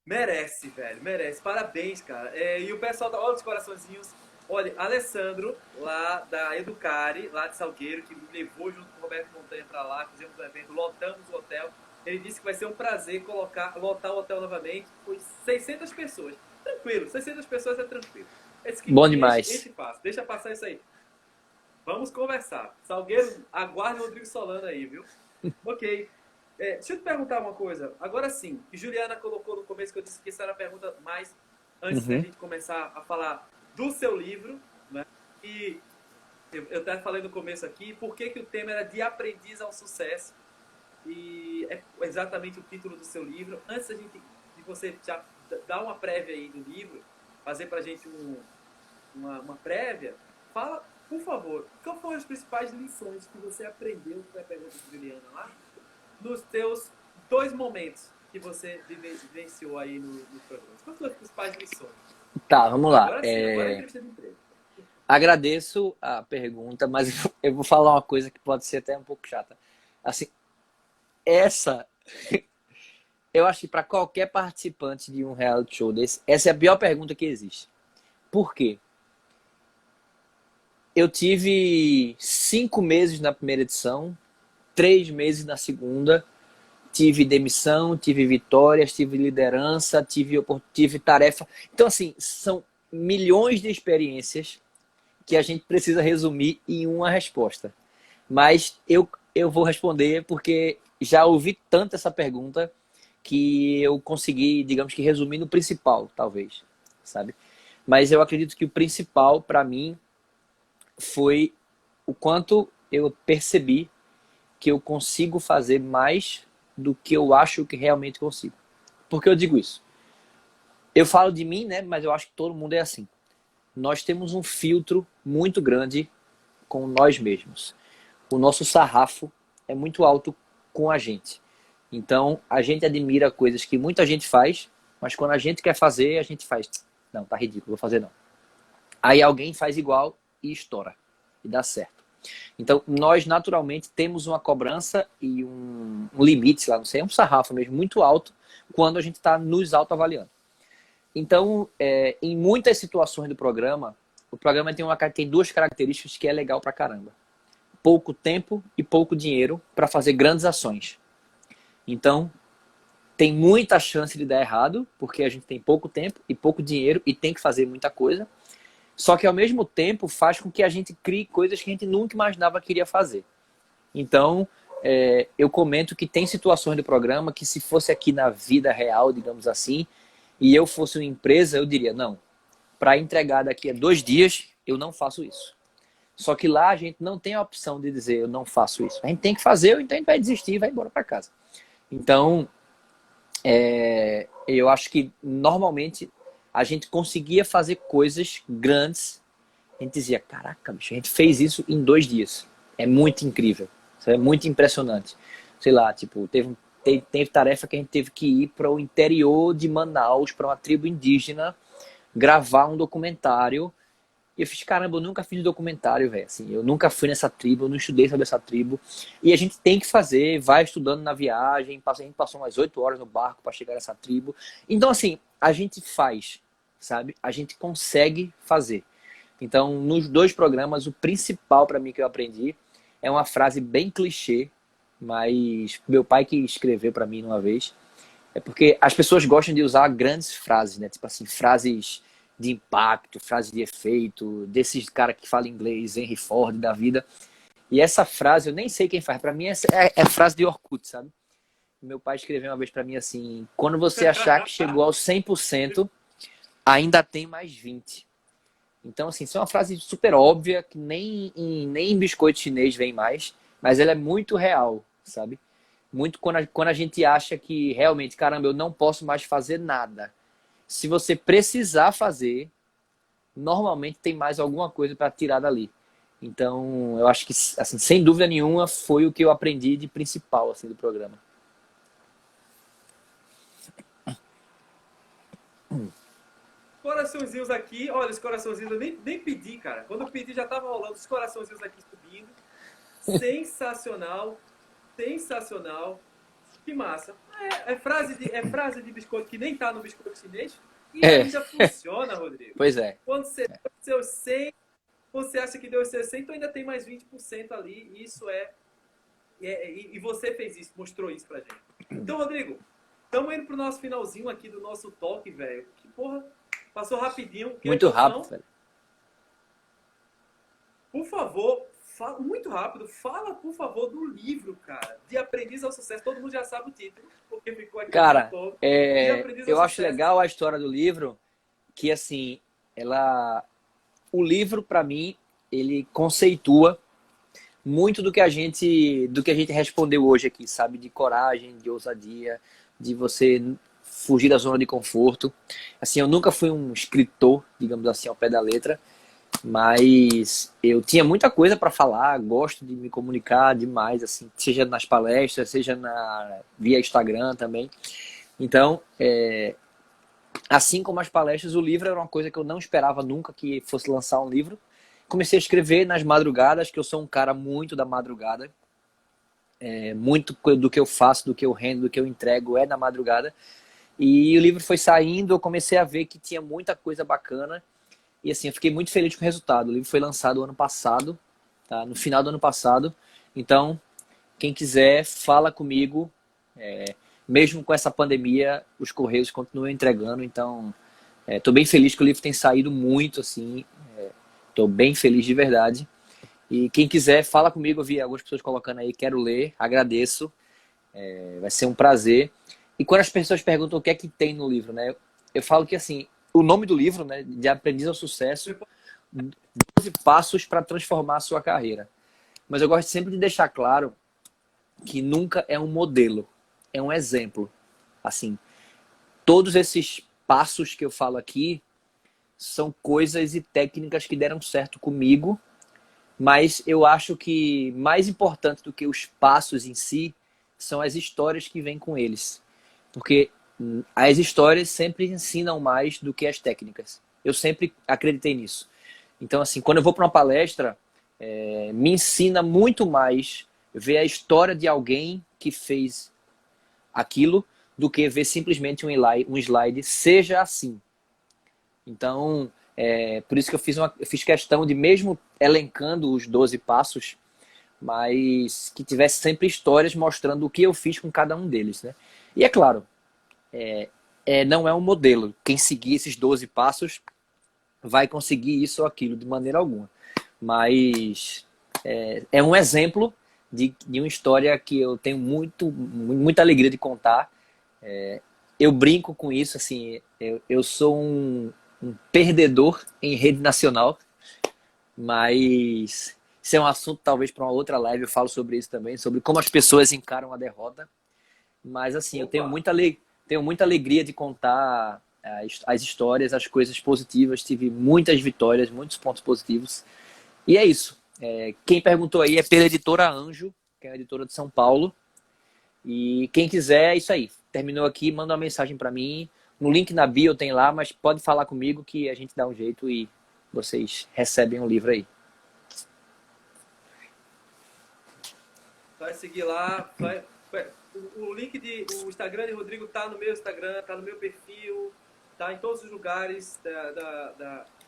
merece, velho. Merece. Parabéns, cara. E o pessoal da Olha os Coraçõezinhos. Olha, Alessandro, lá da Educare, lá de Salgueiro, que me levou junto com o Roberto Montanha pra lá, fizemos um evento, lotamos o hotel. Ele disse que vai ser um prazer lotar o hotel novamente. Foi 600 pessoas. Tranquilo, 600 pessoas é tranquilo. Bom demais. Enche fácil. Deixa passar isso aí. Vamos conversar. Salgueiro, aguarde o Rodrigo Solano aí, viu? Ok. Deixa eu te perguntar uma coisa. Agora sim, que Juliana colocou no começo, que eu disse que essa era a pergunta mais antes da gente começar a falar do seu livro, né? E eu até falei no começo aqui, por que o tema era de aprendiz ao sucesso. E é exatamente o título do seu livro. Antes de você já dar uma prévia aí do livro, fazer pra gente uma prévia, fala, por favor, quais foram as principais lições que você aprendeu, que foi a pergunta de Juliana lá, nos teus 2 momentos que você vivenciou aí nos programas? Quais foram as principais lições? Tá, vamos lá. Agora sim, agora é entrevista de emprego. Agradeço a pergunta, mas eu vou falar uma coisa que pode ser até um pouco chata. Assim, eu acho que para qualquer participante de um reality show desse, essa é a pior pergunta que existe. Por quê? Eu tive 5 meses na primeira edição, 3 meses na segunda, tive demissão, tive vitórias, tive liderança, tive tarefa. Então, assim, são milhões de experiências que a gente precisa resumir em uma resposta. Mas eu vou responder porque já ouvi tanto essa pergunta que eu consegui, digamos que, resumir no principal, talvez, sabe? Mas eu acredito que o principal, para mim, foi o quanto eu percebi que eu consigo fazer mais do que eu acho que realmente consigo. Por que eu digo isso? Eu falo de mim, né? Mas eu acho que todo mundo é assim. Nós temos um filtro muito grande com nós mesmos. O nosso sarrafo é muito alto com a gente. Então, a gente admira coisas que muita gente faz, mas quando a gente quer fazer, a gente faz. Não, tá ridículo, vou fazer não. Aí alguém faz igual e estoura. E dá certo. Então, nós naturalmente temos uma cobrança e um limite, lá não sei, um sarrafo mesmo, muito alto, quando a gente está nos autoavaliando. Então, em muitas situações do programa, o programa tem 2 características que é legal pra caramba. Pouco tempo e pouco dinheiro para fazer grandes ações. Então, tem muita chance de dar errado, porque a gente tem pouco tempo e pouco dinheiro e tem que fazer muita coisa. Só que, ao mesmo tempo, faz com que a gente crie coisas que a gente nunca imaginava que iria fazer. Então, eu comento que tem situações do programa que, se fosse aqui na vida real, digamos assim, e eu fosse uma empresa, eu diria, não, para entregar daqui a 2 dias, eu não faço isso. Só que lá a gente não tem a opção de dizer, eu não faço isso. A gente tem que fazer, ou então a gente vai desistir e vai embora para casa. Então, eu acho que, normalmente, a gente conseguia fazer coisas grandes. A gente dizia, caraca, bicho, a gente fez isso em 2 dias. É muito incrível. Isso é muito impressionante. Sei lá, tipo, teve tarefa que a gente teve que ir para o interior de Manaus, para uma tribo indígena, gravar um documentário. E eu fiz, caramba, eu nunca fiz documentário, velho. Assim, eu nunca fui nessa tribo, eu não estudei sobre essa tribo. E a gente tem que fazer, vai estudando na viagem. A gente passou umas 8 horas no barco para chegar nessa tribo. Então, assim, a gente faz, sabe? A gente consegue fazer. Então, nos 2 programas, o principal para mim que eu aprendi é uma frase bem clichê, mas meu pai que escreveu para mim uma vez. É porque as pessoas gostam de usar grandes frases, né? Tipo assim, frases de impacto, frases de efeito, desses cara que fala inglês, Henry Ford da vida. E essa frase, eu nem sei quem faz. Para mim, é frase de Orkut, sabe? Meu pai escreveu uma vez para mim assim: quando você achar que chegou aos 100%, ainda tem mais 20%. Então, assim, isso é uma frase super óbvia, que nem em biscoito chinês vem mais, mas ela é muito real, sabe? Muito quando a gente acha que realmente, caramba, eu não posso mais fazer nada. Se você precisar fazer, normalmente tem mais alguma coisa para tirar dali. Então, eu acho que, assim, sem dúvida nenhuma, foi o que eu aprendi de principal, assim, do programa. Coraçõezinhos aqui, olha, os coraçõezinhos eu nem pedi, cara. Quando eu pedi já tava rolando os coraçõezinhos aqui subindo. Sensacional, sensacional. Que massa. É frase de biscoito que nem tá no biscoito chinês e É, ainda funciona, Rodrigo. pois é. Quando você deu os seus 100, você acha que deu os seus 100, então ainda tem mais 20% ali. Isso e você fez isso, mostrou isso pra gente. Então, Rodrigo, estamos indo pro nosso finalzinho aqui do nosso talk, velho. Que porra, passou rapidinho. Que Muito emoção. rápido, velho. Por favor, fala muito rápido. Fala, por favor, do livro, cara. De Aprendiz ao Sucesso. Todo mundo já sabe o título, porque ficou aqui o tempo Cara, todo. De Aprendiz ao eu acho Sucesso. legal a história do livro, que assim, o livro para mim, ele conceitua muito do que a gente respondeu hoje aqui, sabe? De coragem, de ousadia, de você fugir da zona de conforto. Assim, eu nunca fui um escritor, digamos assim, ao pé da letra, mas eu tinha muita coisa para falar, gosto de me comunicar demais, assim, seja nas palestras, seja via Instagram também. Então, assim como as palestras, o livro era uma coisa que eu não esperava nunca que fosse lançar um livro. Comecei a escrever nas madrugadas, que eu sou um cara muito da madrugada. Muito do que eu faço, do que eu rendo, do que eu entrego é na madrugada. E o livro foi saindo, eu comecei a ver que tinha muita coisa bacana. E assim, eu fiquei muito feliz com o resultado. O livro foi lançado ano passado, tá? No final do ano passado. Então, quem quiser, fala comigo. Mesmo com essa pandemia, os Correios continuam entregando. Então, estou bem feliz que o livro tem saído muito, assim. Estou bem feliz de verdade. E quem quiser, fala comigo. Eu vi algumas pessoas colocando aí, quero ler, agradeço. Vai ser um prazer. E quando as pessoas perguntam o que é que tem no livro, né? Eu falo que, assim, o nome do livro, né, de Aprendiz ao Sucesso, 12 passos para transformar a sua carreira. Mas eu gosto sempre de deixar claro que nunca é um modelo, é um exemplo. Assim, todos esses passos que eu falo aqui são coisas e técnicas que deram certo comigo, mas eu acho que mais importante do que os passos em si são as histórias que vêm com eles. Porque as histórias sempre ensinam mais do que as técnicas. Eu sempre acreditei nisso. Então, assim, quando eu vou para uma palestra, me ensina muito mais ver a história de alguém que fez aquilo do que ver simplesmente um slide, seja assim. Então, por isso que eu fiz questão de, mesmo elencando os 12 passos, mas que tivesse sempre histórias mostrando o que eu fiz com cada um deles, né? E é claro, não é um modelo. Quem seguir esses 12 passos vai conseguir isso ou aquilo de maneira alguma. Mas é um exemplo de uma história que eu tenho muita alegria de contar. Eu brinco com isso, assim, eu sou um perdedor em rede nacional, mas isso é um assunto talvez para uma outra live, eu falo sobre isso também, sobre como as pessoas encaram a derrota. Mas assim, eu tenho muita alegria de contar as histórias, as coisas positivas, tive muitas vitórias, muitos pontos positivos. E é isso. Quem perguntou aí é pela editora Anjo, que é a editora de São Paulo. E quem quiser, é isso aí. Terminou aqui, manda uma mensagem para mim. No link na bio tem lá, mas pode falar comigo que a gente dá um jeito e vocês recebem o livro aí. Vai seguir lá. O link o Instagram de Rodrigo tá no meu Instagram, tá no meu perfil, tá em todos os lugares.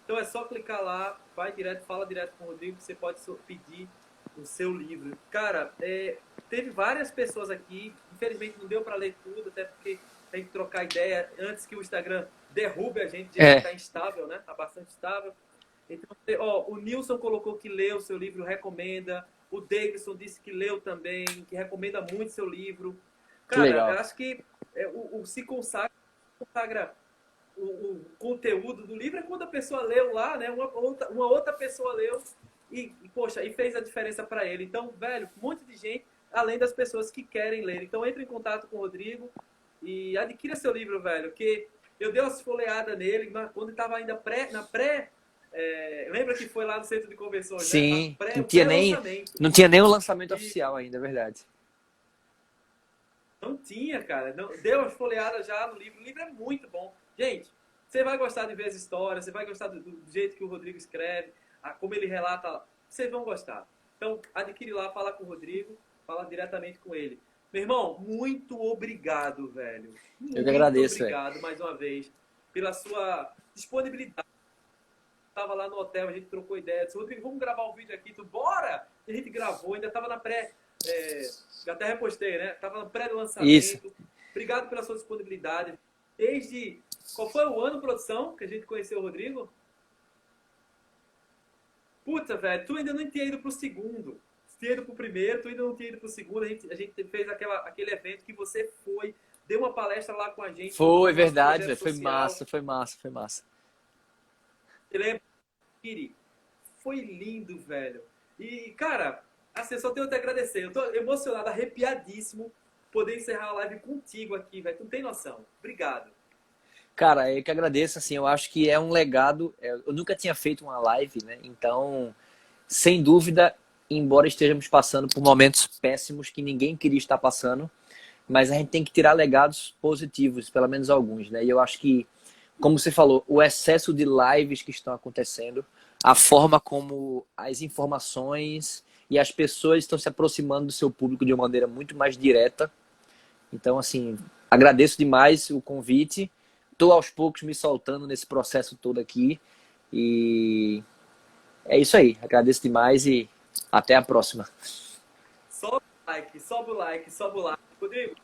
Então é só clicar lá, vai direto, fala direto com o Rodrigo, que você pode pedir o seu livro. Cara, teve várias pessoas aqui, infelizmente não deu para ler tudo, até porque tem que trocar ideia antes que o Instagram derrube a gente, já está instável, né? Está bastante estável. Então, ó, o Nilson colocou que leu o seu livro, recomenda. O Davidson disse que leu também, que recomenda muito seu livro. Cara, eu acho que se consagra o conteúdo do livro é quando a pessoa leu lá, né? Uma outra pessoa leu poxa, e fez a diferença para ele. Então, velho, um monte de gente, além das pessoas que querem ler. Então, entre em contato com o Rodrigo e adquira seu livro, velho, que eu dei umas folheadas nele quando estava ainda lembra que foi lá no centro de convenções? Sim, né? Não tinha nem o lançamento oficial ainda, é verdade. Não tinha, cara. Deu umas folheadas já no livro. O livro é muito bom. Gente, você vai gostar de ver as histórias, você vai gostar do jeito que o Rodrigo escreve, como ele relata. Vocês vão gostar. Então, adquire lá, fala com o Rodrigo, fala diretamente com ele. Meu irmão, muito obrigado, velho. Eu que agradeço, obrigado mais uma vez pela sua disponibilidade. Tava lá no hotel, a gente trocou ideia. Disse, Rodrigo, vamos gravar um vídeo aqui. Tu, bora! E a gente gravou, ainda tava na pré... eu até repostei, né? Tava na pré do lançamento. Isso. Obrigado pela sua disponibilidade. Desde... Qual foi o ano, produção, que a gente conheceu o Rodrigo? Puta, velho, tu ainda não tinha ido pro segundo. Tu tinha ido pro primeiro, tu ainda não tinha ido pro segundo. A gente fez aquele evento que você foi, deu uma palestra lá com a gente. Foi verdade, velho. Foi massa. Você lembra? Foi lindo, velho. E, cara, assim, só tenho a te agradecer. Eu tô emocionado, arrepiadíssimo poder encerrar a live contigo aqui, velho. Tu não tem noção. Obrigado. Cara, eu que agradeço, assim, eu acho que é um legado. Eu nunca tinha feito uma live, né? Então, sem dúvida, embora estejamos passando por momentos péssimos que ninguém queria estar passando, mas a gente tem que tirar legados positivos, pelo menos alguns, né? E eu acho que, como você falou, o excesso de lives que estão acontecendo, a forma como as informações e as pessoas estão se aproximando do seu público de uma maneira muito mais direta. Então, assim, agradeço demais o convite. Estou aos poucos me soltando nesse processo todo aqui. E é isso aí. Agradeço demais e até a próxima. Sobe o like. Rodrigo,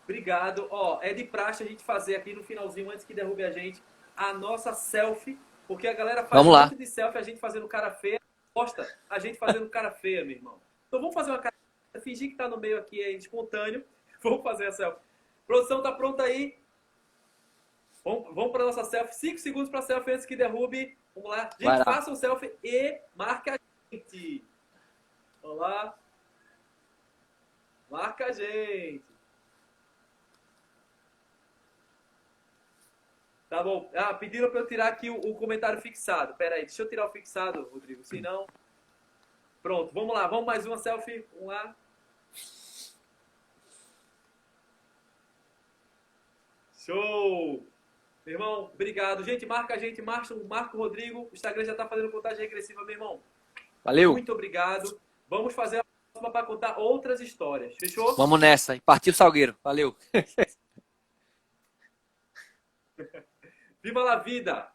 obrigado. Ó, é de praxe a gente fazer aqui no finalzinho, antes que derrube a gente, a nossa selfie. Porque a galera faz um monte de selfie, a gente fazendo cara feia. Posta a gente fazendo cara feia, meu irmão. Então vamos fazer uma cara feia. Fingir que tá no meio aqui, é espontâneo. Vamos fazer a selfie. Produção, tá pronta aí? Vamos para nossa selfie. 5 segundos para selfie antes que derrube. Vamos lá. Gente, faça um selfie e marca a gente. Vamos lá. Marca a gente. Tá bom. Pediram para eu tirar aqui o comentário fixado. Pera aí, deixa eu tirar o fixado, Rodrigo. Senão... Pronto, vamos lá. Vamos mais uma selfie. Vamos lá. Show! Meu irmão, obrigado. Gente, marca a gente, marca o Rodrigo. O Instagram já tá fazendo contagem regressiva, meu irmão. Valeu. Muito obrigado. Vamos fazer a próxima para contar outras histórias. Fechou? Vamos nessa. E partiu Salgueiro. Valeu. Viva la vida!